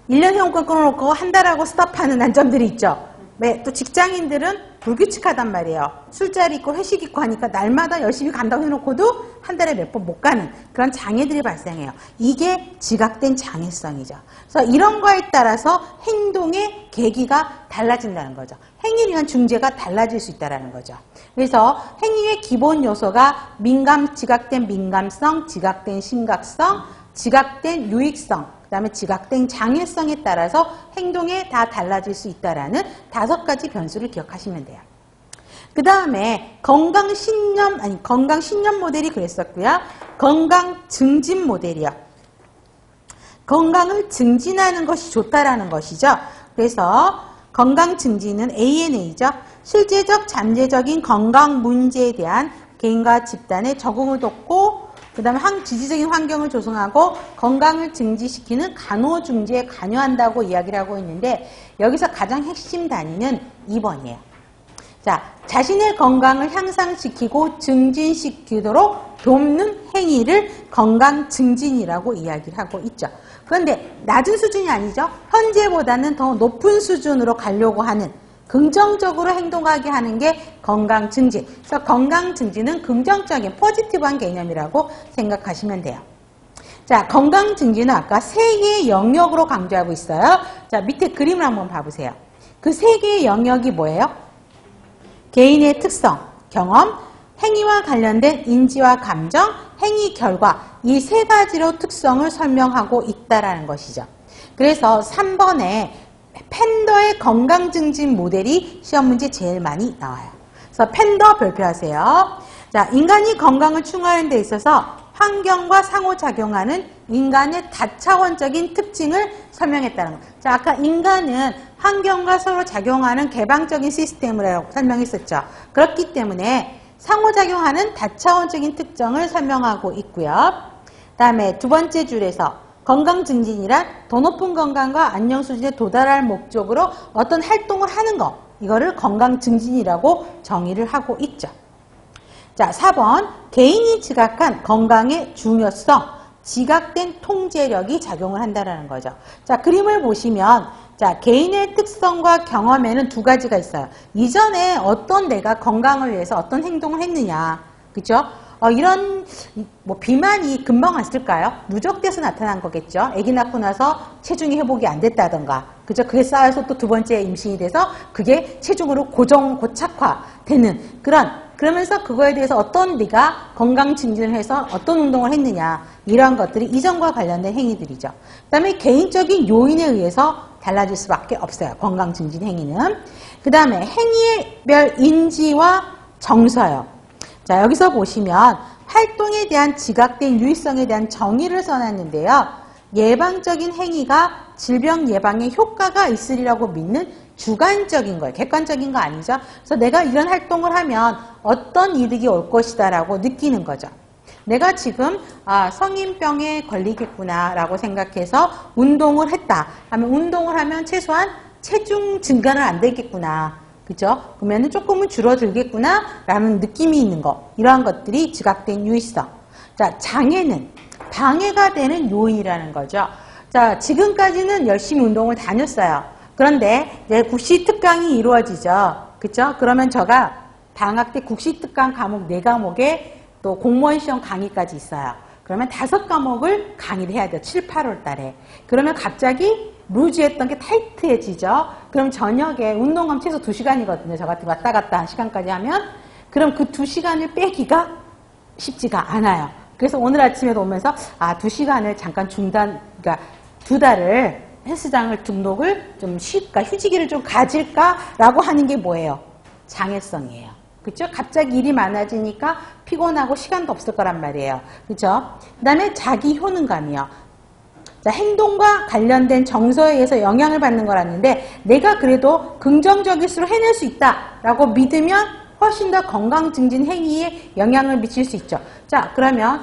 1년 회원권 끊어놓고 한 달하고 스탑하는 난점들이 있죠. 네, 또 직장인들은 불규칙하단 말이에요. 술자리 있고 회식 있고 하니까 날마다 열심히 간다고 해놓고도 한 달에 몇 번 못 가는 그런 장애들이 발생해요. 이게 지각된 장애성이죠. 그래서 이런 거에 따라서 행동의 계기가 달라진다는 거죠. 행위를 위한 중재가 달라질 수 있다는 거죠. 그래서 행위의 기본 요소가 지각된 민감성, 지각된 심각성, 지각된 유익성, 그 다음에 지각된 장애성에 따라서 행동에 다 달라질 수 있다는 5가지 변수를 기억하시면 돼요. 그 다음에 건강신념 모델이 그랬었고요. 건강증진 모델이요. 건강을 증진하는 것이 좋다라는 것이죠. 그래서 건강증진은 ANA죠. 실제적, 잠재적인 건강 문제에 대한 개인과 집단의 적응을 돕고 그 다음에 지지적인 환경을 조성하고 건강을 증진시키는 간호중재에 관여한다고 이야기를 하고 있는데 여기서 가장 핵심 단위는 2번이에요. 자, 자신의 건강을 향상시키고 증진시키도록 돕는 행위를 건강증진이라고 이야기를 하고 있죠. 그런데 낮은 수준이 아니죠. 현재보다는 더 높은 수준으로 가려고 하는 긍정적으로 행동하게 하는 게 건강증진. 그래서 건강증진은 긍정적인 포지티브한 개념이라고 생각하시면 돼요. 자, 건강증진은 아까 3개의 영역으로 강조하고 있어요. 자, 밑에 그림을 한번 봐보세요. 그 3개의 영역이 뭐예요? 개인의 특성, 경험, 행위와 관련된 인지와 감정, 행위 결과 이 3가지로 특성을 설명하고 있다라는 것이죠. 그래서 3번에 팬더의 건강증진 모델이 시험 문제 제일 많이 나와요. 그래서 팬더 별표하세요. 자, 인간이 건강을 충원하는 데 있어서 환경과 상호작용하는 인간의 다차원적인 특징을 설명했다는 거. 자, 아까 인간은 환경과 서로 작용하는 개방적인 시스템이라고 설명했었죠. 그렇기 때문에 상호작용하는 다차원적인 특성을 설명하고 있고요. 그 다음에 2번째 줄에서 건강증진이란 더 높은 건강과 안녕 수준에 도달할 목적으로 어떤 활동을 하는 것, 이거를 건강증진이라고 정의를 하고 있죠. 자, 4번 개인이 지각한 건강의 중요성, 지각된 통제력이 작용을 한다는 거죠. 자, 그림을 보시면 자, 개인의 특성과 경험에는 2가지가 있어요. 이전에 어떤 내가 건강을 위해서 어떤 행동을 했느냐, 그죠? 이런 비만이 금방 왔을까요? 누적돼서 나타난 거겠죠. 아기 낳고 나서 체중이 회복이 안 됐다던가, 그죠? 그게 쌓여서 또 2번째 임신이 돼서 그게 체중으로 고착화되는 그러면서 그거에 대해서 어떤 네가 건강 증진을 해서 어떤 운동을 했느냐, 이러한 것들이 이전과 관련된 행위들이죠. 그 다음에 개인적인 요인에 의해서 달라질 수밖에 없어요. 건강 증진 행위는. 그 다음에 행위별 인지와 정서요. 자, 여기서 보시면 활동에 대한 지각된 유의성에 대한 정의를 써놨는데요. 예방적인 행위가 질병 예방에 효과가 있으리라고 믿는 주관적인 거예요. 객관적인 거 아니죠. 그래서 내가 이런 활동을 하면 어떤 이득이 올 것이다 라고 느끼는 거죠. 내가 지금 성인병에 걸리겠구나 라고 생각해서 운동을 했다 하면, 운동을 하면 최소한 체중 증가는 안 되겠구나, 그죠? 그러면 조금은 줄어들겠구나 라는 느낌이 있는 거, 이러한 것들이 지각된 유의성. 자, 장애는 방해가 되는 요인이라는 거죠. 자, 지금까지는 열심히 운동을 다녔어요. 그런데 이제 국시 특강이 이루어지죠, 그죠? 그러면 제가 방학 때 국시 특강 과목 4과목에 또 공무원 시험 강의까지 있어요. 그러면 5과목을 강의를 해야 돼요. 7, 8월 달에. 그러면 갑자기 루즈했던 게 타이트해지죠. 그럼 저녁에 운동하면 최소 2시간이거든요. 저 같은 왔다 갔다 한 시간까지 하면. 그럼 그 2시간을 빼기가 쉽지가 않아요. 그래서 오늘 아침에도 오면서 2시간을 잠깐 그러니까 2달을 헬스장을 등록을 좀 휴지기를 좀 가질까라고 하는 게 뭐예요? 장애성이에요. 그쵸? 갑자기 일이 많아지니까 피곤하고 시간도 없을 거란 말이에요. 그쵸? 그 다음에 자기 효능감이요. 자, 행동과 관련된 정서에 의해서 영향을 받는 거라는데 내가 그래도 긍정적일수록 해낼 수 있다라고 믿으면 훨씬 더 건강 증진 행위에 영향을 미칠 수 있죠. 자, 그러면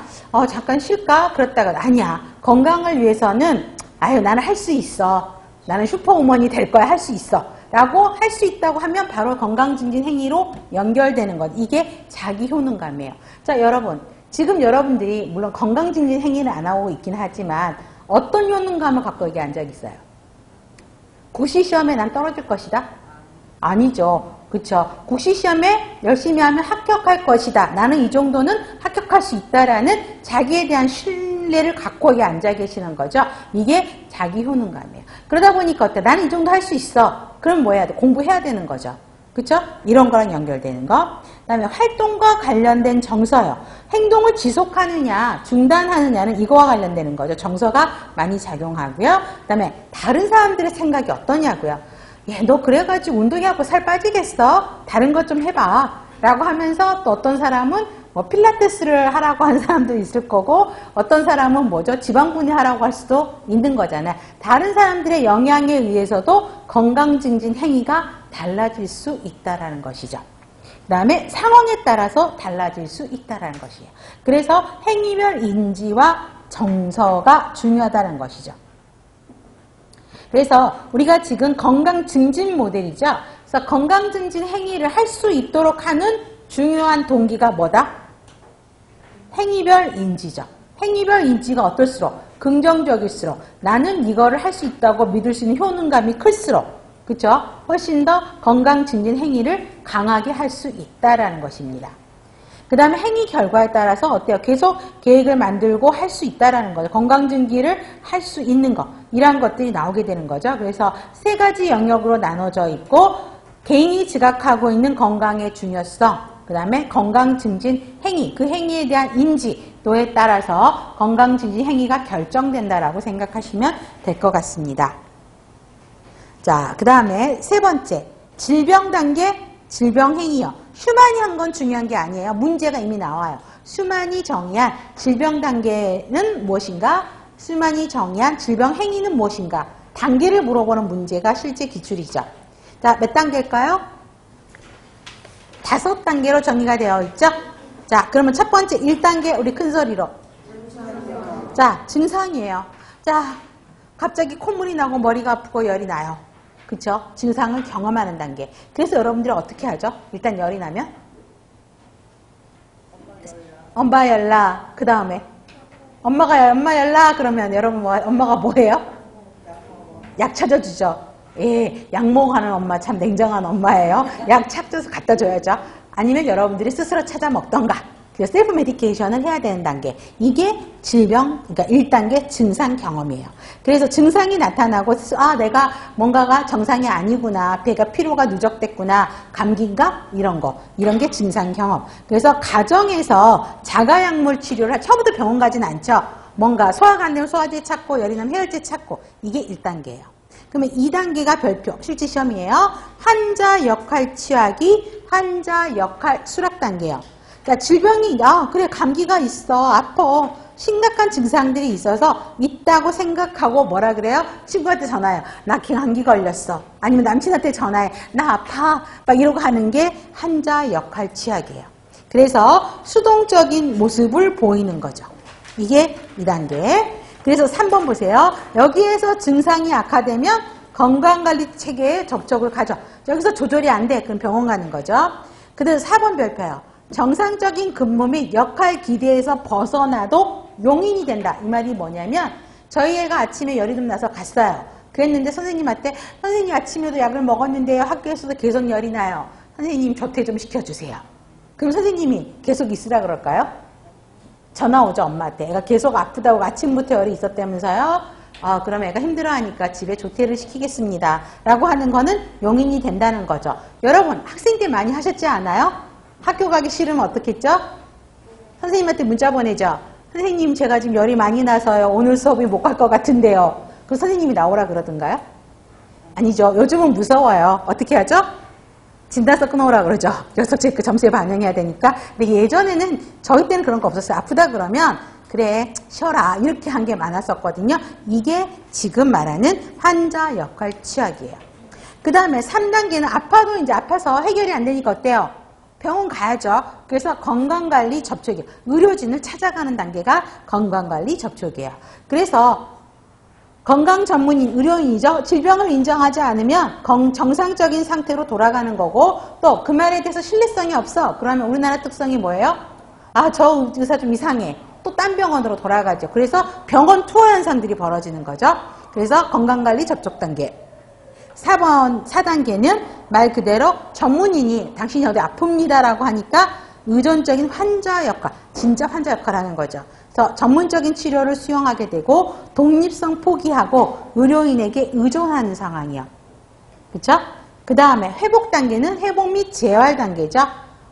잠깐 쉴까? 그렇다가 아니야. 건강을 위해서는 나는 할 수 있어. 나는 슈퍼우먼이 될 거야. 할 수 있어. 라고 할 수 있다고 하면 바로 건강 증진 행위로 연결되는 것. 이게 자기 효능감이에요. 자, 여러분. 지금 여러분들이 물론 건강 증진 행위를 안 하고 있긴 하지만 어떤 효능감을 갖고 여기 앉아 있어요? 국시 시험에 난 떨어질 것이다? 아니죠. 그쵸? 국시 시험에 열심히 하면 합격할 것이다. 나는 이 정도는 합격할 수 있다라는 자기에 대한 신뢰를 갖고 여기 앉아 계시는 거죠. 이게 자기 효능감이에요. 그러다 보니까 어때? 나는 이 정도 할 수 있어. 그럼 뭐 해야 돼? 공부해야 되는 거죠. 그쵸? 이런 거랑 연결되는 거. 그 다음에 활동과 관련된 정서요. 행동을 지속하느냐, 중단하느냐는 이거와 관련되는 거죠. 정서가 많이 작용하고요. 그 다음에 다른 사람들의 생각이 어떠냐고요. 너 그래가지고 운동해갖고 살 빠지겠어? 다른 것 좀 해봐. 라고 하면서 또 어떤 사람은 뭐 필라테스를 하라고 하는 사람도 있을 거고 어떤 사람은 뭐죠? 지방분해 하라고 할 수도 있는 거잖아요. 다른 사람들의 영향에 의해서도 건강 증진 행위가 달라질 수 있다라는 것이죠. 그 다음에 상황에 따라서 달라질 수 있다라는 것이에요. 그래서 행위별 인지와 정서가 중요하다는 것이죠. 그래서 우리가 지금 건강 증진 모델이죠. 그래서 건강 증진 행위를 할 수 있도록 하는 중요한 동기가 뭐다? 행위별 인지죠. 행위별 인지가 어떨수록 긍정적일수록 나는 이거를 할 수 있다고 믿을 수 있는 효능감이 클수록 그쵸? 훨씬 더 건강 증진 행위를 강하게 할 수 있다라는 것입니다. 그 다음에 행위 결과에 따라서 어때요? 계속 계획을 만들고 할 수 있다라는 거죠. 건강 증기를 할 수 있는 것. 이러한 것들이 나오게 되는 거죠. 그래서 세 가지 영역으로 나눠져 있고 개인이 지각하고 있는 건강의 중요성, 그 다음에 건강 증진 행위, 그 행위에 대한 인지도에 따라서 건강 증진 행위가 결정된다라고 생각하시면 될 것 같습니다. 자, 그 다음에 세 번째, 질병 단계, 질병 행위요. 슈만이 한 건 중요한 게 아니에요. 문제가 이미 나와요. 슈만이 정의한 질병 단계는 무엇인가? 슈만이 정의한 질병 행위는 무엇인가? 단계를 물어보는 문제가 실제 기출이죠. 자, 몇 단계일까요? 5단계로 정의가 되어 있죠? 자, 그러면 첫 번째 1단계 우리 큰 소리로. 자, 증상이에요. 자, 갑자기 콧물이 나고 머리가 아프고 열이 나요. 그쵸? 증상을 경험하는 단계. 그래서 여러분들이 어떻게 하죠? 일단 열이 나면? 엄마 열나. 그 다음에 엄마 열나. 그러면 여러분 엄마가 뭐해요? 약 찾아주죠. 예, 약 먹하는 엄마 참 냉정한 엄마예요. 약 찾아서 갖다 줘야죠. 아니면 여러분들이 스스로 찾아 먹던가. 셀프 메디케이션을 해야 되는 단계. 이게 질병, 그러니까 1단계 증상 경험이에요. 그래서 증상이 나타나고, 내가 뭔가가 정상이 아니구나. 배가 피로가 누적됐구나. 감기인가? 이런 거. 이런 게 증상 경험. 그래서 가정에서 자가약물 치료를 처음부터 병원 가진 않죠. 뭔가 소화가 안 되면 소화제 찾고, 열이 나면 해열제 찾고. 이게 1단계예요. 그러면 2단계가 별표, 실제 시험이에요. 환자 역할 취하기, 환자 역할 수락 단계예요. 그러니까 질병이 그래 감기가 있어 아파 심각한 증상들이 있어서 있다고 생각하고 뭐라 그래요? 친구한테 전화해요. 나 감기 걸렸어. 아니면 남친한테 전화해. 나 아파. 막 이러고 하는 게 환자 역할 취하기예요. 그래서 수동적인 모습을 보이는 거죠. 이게 2단계. 그래서 3번 보세요. 여기에서 증상이 악화되면 건강관리 체계에 접촉을 가져. 여기서 조절이 안 돼. 그럼 병원 가는 거죠. 그래서 4번 별표예요. 정상적인 근무 및 역할 기대에서 벗어나도 용인이 된다. 이 말이 뭐냐면 저희 애가 아침에 열이 좀 나서 갔어요. 그랬는데 선생님한테 선생님 아침에도 약을 먹었는데요. 학교에서도 계속 열이 나요. 선생님 조퇴 좀 시켜주세요. 그럼 선생님이 계속 있으라 그럴까요? 전화 오죠 엄마한테. 애가 계속 아프다고 아침부터 열이 있었다면서요. 그럼 애가 힘들어하니까 집에 조퇴를 시키겠습니다. 라고 하는 거는 용인이 된다는 거죠. 여러분 학생 때 많이 하셨지 않아요? 학교 가기 싫으면 어떻게 했죠? 선생님한테 문자 보내죠. 선생님 제가 지금 열이 많이 나서요. 오늘 수업이 못 갈 것 같은데요. 그럼 선생님이 나오라 그러던가요? 아니죠. 요즘은 무서워요. 어떻게 하죠? 진단서 끊어오라 그러죠. 녀석 체크 점수에 반영해야 되니까. 근데 예전에는 저희 때는 그런 거 없었어요. 아프다 그러면 그래 쉬어라 이렇게 한 게 많았었거든요. 이게 지금 말하는 환자 역할 취약이에요. 그 다음에 3단계는 아파도 이제 아파서 해결이 안 되니까 어때요? 병원 가야죠. 그래서 건강관리 접촉이에요. 의료진을 찾아가는 단계가 건강관리 접촉이에요. 그래서 건강 전문의 의료인이죠. 질병을 인정하지 않으면 정상적인 상태로 돌아가는 거고 또 그 말에 대해서 신뢰성이 없어. 그러면 우리나라 특성이 뭐예요? 아, 저 의사 좀 이상해. 또 딴 병원으로 돌아가죠. 그래서 병원 투어 현상들이 벌어지는 거죠. 그래서 건강관리 접촉 단계. 4단계는 말 그대로 전문인이 당신이 어디 아픕니다라고 하니까 의존적인 환자 역할, 진짜 환자 역할을 하는 거죠. 그래서 전문적인 치료를 수용하게 되고 독립성 포기하고 의료인에게 의존하는 상황이요. 그렇죠? 그 다음에 회복 단계는 회복 및 재활 단계죠.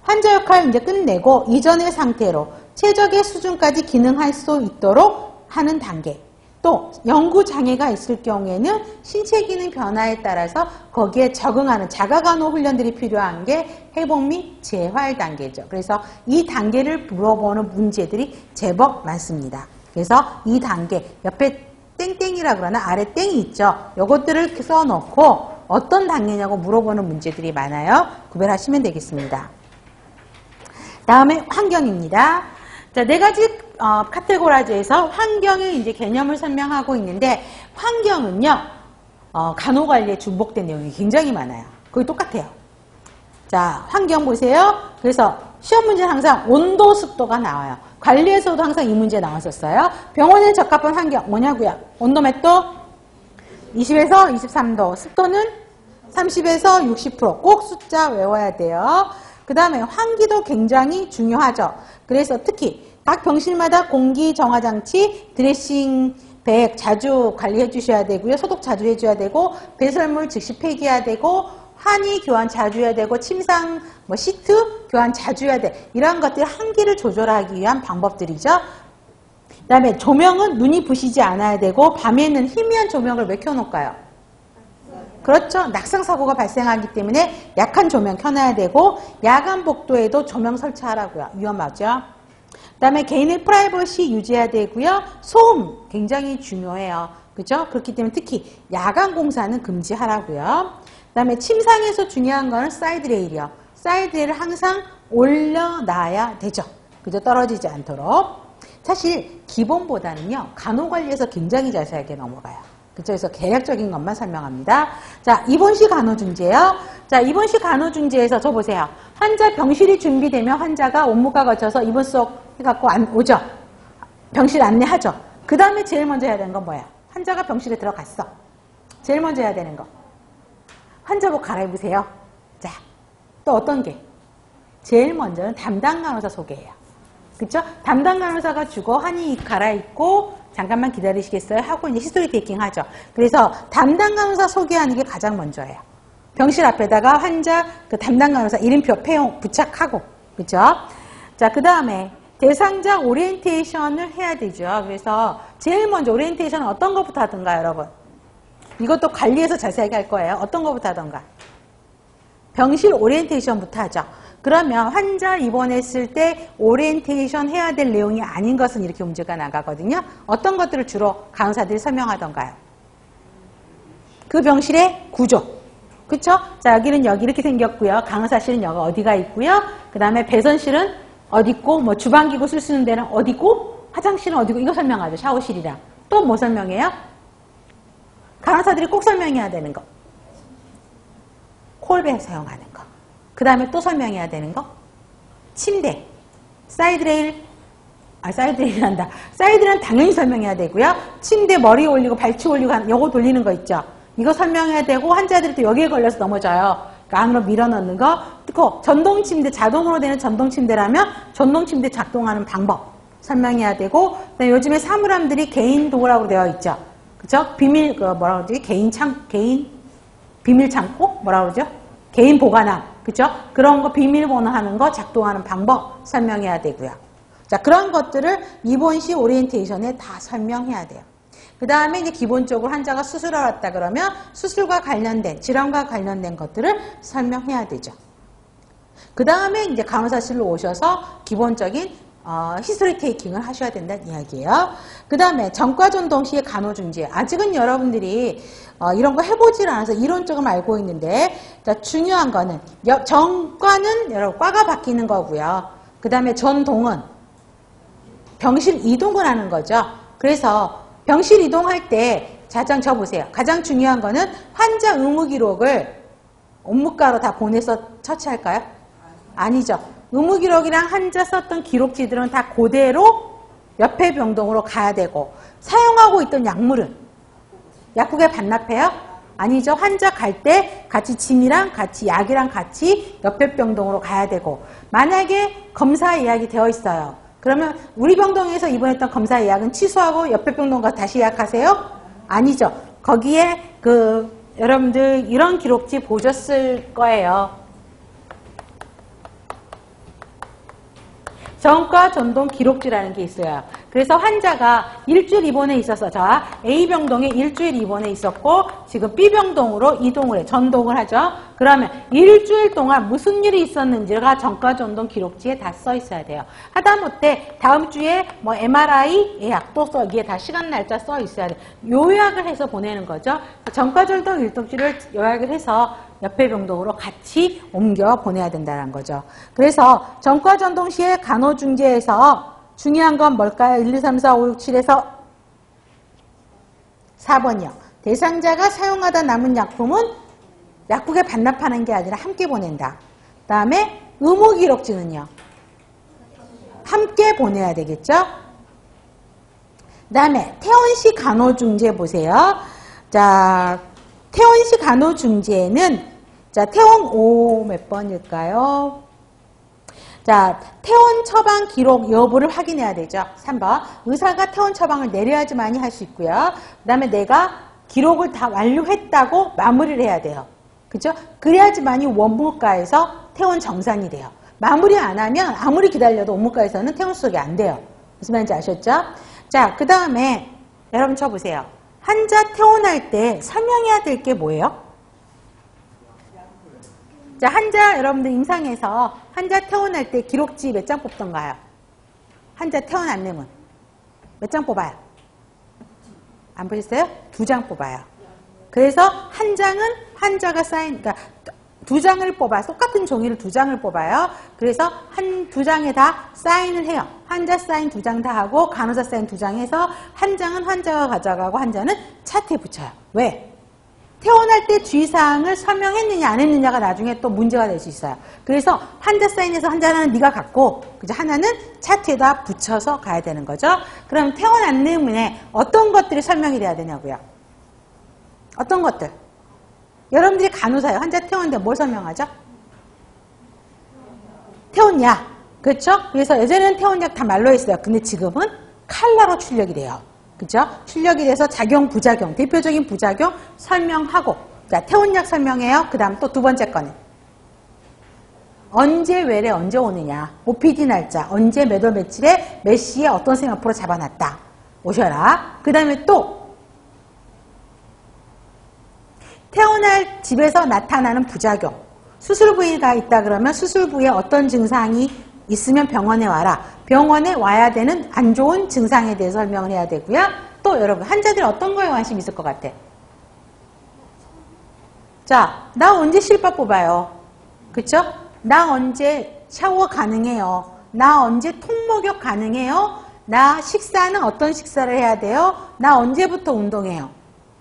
환자 역할을 이제 끝내고 이전의 상태로 최적의 수준까지 기능할 수 있도록 하는 단계. 또 연구 장애가 있을 경우에는 신체 기능 변화에 따라서 거기에 적응하는 자가간호 훈련들이 필요한 게 회복 및 재활 단계죠. 그래서 이 단계를 물어보는 문제들이 제법 많습니다. 그래서 이 단계 옆에 땡땡이라 그러나 아래 땡이 있죠. 요것들을 써놓고 어떤 단계냐고 물어보는 문제들이 많아요. 구별하시면 되겠습니다. 다음에 환경입니다. 자, 네 가지 카테고라지에서 환경의 이제 개념을 설명하고 있는데 환경은요 간호관리에 중복된 내용이 굉장히 많아요. 거의 똑같아요. 자, 환경 보세요. 그래서 시험 문제는 항상 온도, 습도가 나와요. 관리에서도 항상 이 문제 나왔었어요. 병원에 적합한 환경 뭐냐고요? 온도 몇 도? 20에서 23도. 습도는 30에서 60%. 꼭 숫자 외워야 돼요. 그 다음에 환기도 굉장히 중요하죠. 그래서 특히 각 병실마다 공기 정화 장치, 드레싱 백 자주 관리해 주셔야 되고요. 소독 자주 해줘야 되고 배설물 즉시 폐기해야 되고 환기 교환 자주 해야 되고 침상 시트 교환 자주 해야 돼. 이런 것들이 환기를 조절하기 위한 방법들이죠. 그 다음에 조명은 눈이 부시지 않아야 되고 밤에는 희미한 조명을 왜 켜놓을까요? 그렇죠. 낙상사고가 발생하기 때문에 약한 조명 켜놔야 되고 야간 복도에도 조명 설치하라고요. 위험하죠. 그 다음에 개인의 프라이버시 유지해야 되고요. 소음 굉장히 중요해요. 그죠? 그렇기 때문에 특히 야간 공사는 금지하라고요. 그 다음에 침상에서 중요한 거는 사이드 레일이요. 사이드 레일을 항상 올려놔야 되죠. 그죠? 떨어지지 않도록. 사실 기본보다는요. 간호관리에서 굉장히 자세하게 넘어가요. 그쵸? 그래서 계략적인 것만 설명합니다. 자, 입원시 간호중재요. 자, 입원시 간호중재에서 저 보세요. 환자 병실이 준비되면 환자가 온무과 거쳐서 입원 속 해갖고 오죠. 병실 안내하죠. 그 다음에 제일 먼저 해야 되는 건 뭐야? 환자가 병실에 들어갔어. 제일 먼저 해야 되는 거. 환자복 갈아입으세요. 자, 또 어떤 게? 제일 먼저는 담당 간호사 소개해요. 그쵸? 담당 간호사가 주고 환의 갈아입고 잠깐만 기다리시겠어요? 하고 이제 히스토리 테이킹 하죠. 그래서 담당 간호사 소개하는 게 가장 먼저예요. 병실 앞에다가 환자 그 담당 간호사 이름표 부착하고. 그죠? 자, 그 다음에 대상자 오리엔테이션을 해야 되죠. 그래서 제일 먼저 오리엔테이션은 어떤 것부터 하던가 여러분? 이것도 관리해서 자세하게 할 거예요. 어떤 것부터 하던가? 병실 오리엔테이션부터 하죠. 그러면 환자 입원했을 때 오리엔테이션 해야 될 내용이 아닌 것은 이렇게 문제가 나가거든요. 어떤 것들을 주로 간호사들이 설명하던가요? 그 병실의 구조. 그쵸? 자, 여기는 여기 이렇게 생겼고요. 간호사실은 여기 어디가 있고요. 그 다음에 배선실은 어디 있고, 뭐 주방기구 쓸 수 있는 데는 어디 있고, 화장실은 어디고, 이거 설명하죠. 샤워실이랑. 또 뭐 설명해요? 간호사들이 꼭 설명해야 되는 거. 콜백 사용하는 거. 그 다음에 또 설명해야 되는 거. 침대. 사이드레일. 사이드레일 한다. 사이드레일은 당연히 설명해야 되고요. 침대 머리 올리고 발치 올리고 하는 요거 돌리는 거 있죠. 이거 설명해야 되고 환자들이 또 여기에 걸려서 넘어져요. 그러니까 안으로 밀어넣는 거. 또 전동침대, 자동으로 되는 전동침대라면 전동침대 작동하는 방법 설명해야 되고 그다음에 요즘에 사물함들이 개인 도구라고 되어 있죠. 그죠? 비밀, 뭐라고 그러지? 개인 비밀 창고? 뭐라고 그러죠? 개인 보관함. 그죠? 그런 거 비밀번호 하는 거 작동하는 방법 설명해야 되고요. 자, 그런 것들을 입원시 오리엔테이션에 다 설명해야 돼요. 그 다음에 이제 기본적으로 환자가 수술하러 왔다 그러면 수술과 관련된, 질환과 관련된 것들을 설명해야 되죠. 그 다음에 이제 간호사실로 오셔서 기본적인 히스토리 테이킹을 하셔야 된다는 이야기예요. 그 다음에 전과전 동시에 간호중재. 아직은 여러분들이 이런 거 해보질 않아서 이론적으로 알고 있는데, 자, 중요한 거는 전과는 여러분 과가 바뀌는 거고요. 그 다음에 전동은 병실 이동을 하는 거죠. 그래서 병실 이동할 때 자장 쳐보세요. 가장 중요한 거는 환자 의무 기록을 업무과로 다 보내서 처치할까요? 아니죠. 의무 기록이랑 환자 썼던 기록지들은 다 그대로 옆에 병동으로 가야 되고, 사용하고 있던 약물은 약국에 반납해요? 아니죠. 환자 갈 때 같이 짐이랑 같이 약이랑 같이 옆에 병동으로 가야 되고, 만약에 검사 예약이 되어 있어요. 그러면 우리 병동에서 입원했던 검사 예약은 취소하고 옆에 병동 가서 다시 예약하세요? 아니죠. 거기에 여러분들 이런 기록지 보셨을 거예요. 전과 전동 기록지라는 게 있어요. 그래서 환자가 일주일 입원에 있어서, 자, A병동에 일주일 입원에 있었고 지금 B병동으로 이동을 해, 전동을 하죠. 그러면 일주일 동안 무슨 일이 있었는지가 전과 전동 기록지에 다 써 있어야 돼요. 하다못해 다음 주에 뭐 MRI 예약도 여기에 다 시간 날짜 써 있어야 돼요. 요약을 해서 보내는 거죠. 전과 전동 일동지를 요약을 해서 옆에 병동으로 같이 옮겨 보내야 된다는 거죠. 그래서 전과 전동 시에 간호중재에서 중요한 건 뭘까요? 1, 2, 3, 4, 5, 6, 7에서 4번이요. 대상자가 사용하다 남은 약품은 약국에 반납하는 게 아니라 함께 보낸다. 그 다음에 의무기록지는요. 함께 보내야 되겠죠? 그 다음에 퇴원시 간호중재 보세요. 자, 퇴원시 간호중재는, 자, 퇴원 5 몇 번일까요? 자, 퇴원 처방 기록 여부를 확인해야 되죠. 3번. 의사가 퇴원 처방을 내려야지만이 할 수 있고요. 그 다음에 내가 기록을 다 완료했다고 마무리를 해야 돼요. 그죠? 그래야지만이 원무과에서 퇴원 정산이 돼요. 마무리 안 하면 아무리 기다려도 원무과에서는 퇴원 수속이 안 돼요. 무슨 말인지 아셨죠? 자, 그 다음에 여러분 쳐보세요. 환자 퇴원할 때 설명해야 될 게 뭐예요? 자, 환자 여러분들 임상에서 환자 퇴원할 때 기록지 몇 장 뽑던가요? 환자 퇴원 안내문 몇 장 뽑아요? 안 보셨어요? 2장 뽑아요. 그래서 한 장은 환자가 사인, 그러니까 2장을 뽑아, 똑같은 종이를 2장을 뽑아요. 그래서 2장에 다 사인을 해요. 환자 사인 2장 다 하고 간호사 사인 2장 해서 한 장은 환자가 가져가고 한 장은 차트에 붙여요. 왜? 퇴원할 때 주의사항을 설명했느냐 안 했느냐가 나중에 또 문제가 될 수 있어요. 그래서 환자 사인에서 환자 하나는 네가 갖고 그죠? 하나는 차트에다 붙여서 가야 되는 거죠. 그럼 퇴원 안내문에 어떤 것들이 설명이 돼야 되냐고요? 어떤 것들? 여러분들이 간호사예요. 환자 퇴원인데 뭘 설명하죠? 퇴원약. 그렇죠? 그래서 예전에는 퇴원약 다 말로 했어요. 근데 지금은 칼라로 출력이 돼요. 그죠? 출력이 돼서 작용, 부작용, 대표적인 부작용 설명하고, 자, 퇴원약 설명해요. 그 다음 또 2번째 거는 언제 외래 언제 오느냐, OPD 날짜, 언제 몇 월 며칠에 몇 시에 어떤 생활표로 잡아놨다. 오셔라. 그 다음에 또 퇴원할 집에서 나타나는 부작용, 수술 부위가 있다 그러면 수술 부위에 어떤 증상이 있으면 병원에 와라. 병원에 와야 되는 안 좋은 증상에 대해서 설명을 해야 되고요. 또 여러분 환자들이 어떤 거에 관심이 있을 것 같아? 자, 나 언제 실밥 뽑아요? 그쵸? 나 언제 샤워 가능해요? 나 언제 통목욕 가능해요? 나 식사는 어떤 식사를 해야 돼요? 나 언제부터 운동해요?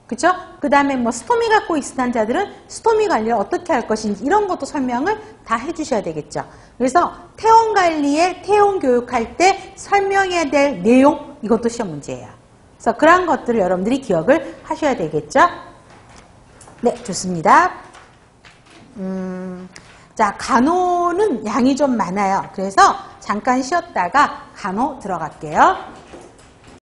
그쵸? 그 다음에 뭐 스토미 갖고 있는 환자들은 스토미 관리를 어떻게 할 것인지 이런 것도 설명을 다 해주셔야 되겠죠. 그래서 퇴원 관리에 퇴원 교육할 때 설명해야 될 내용, 이것도 시험 문제예요. 그래서 그런 것들을 여러분들이 기억을 하셔야 되겠죠. 네, 좋습니다. 자, 간호는 양이 좀 많아요. 그래서 잠깐 쉬었다가 간호 들어갈게요.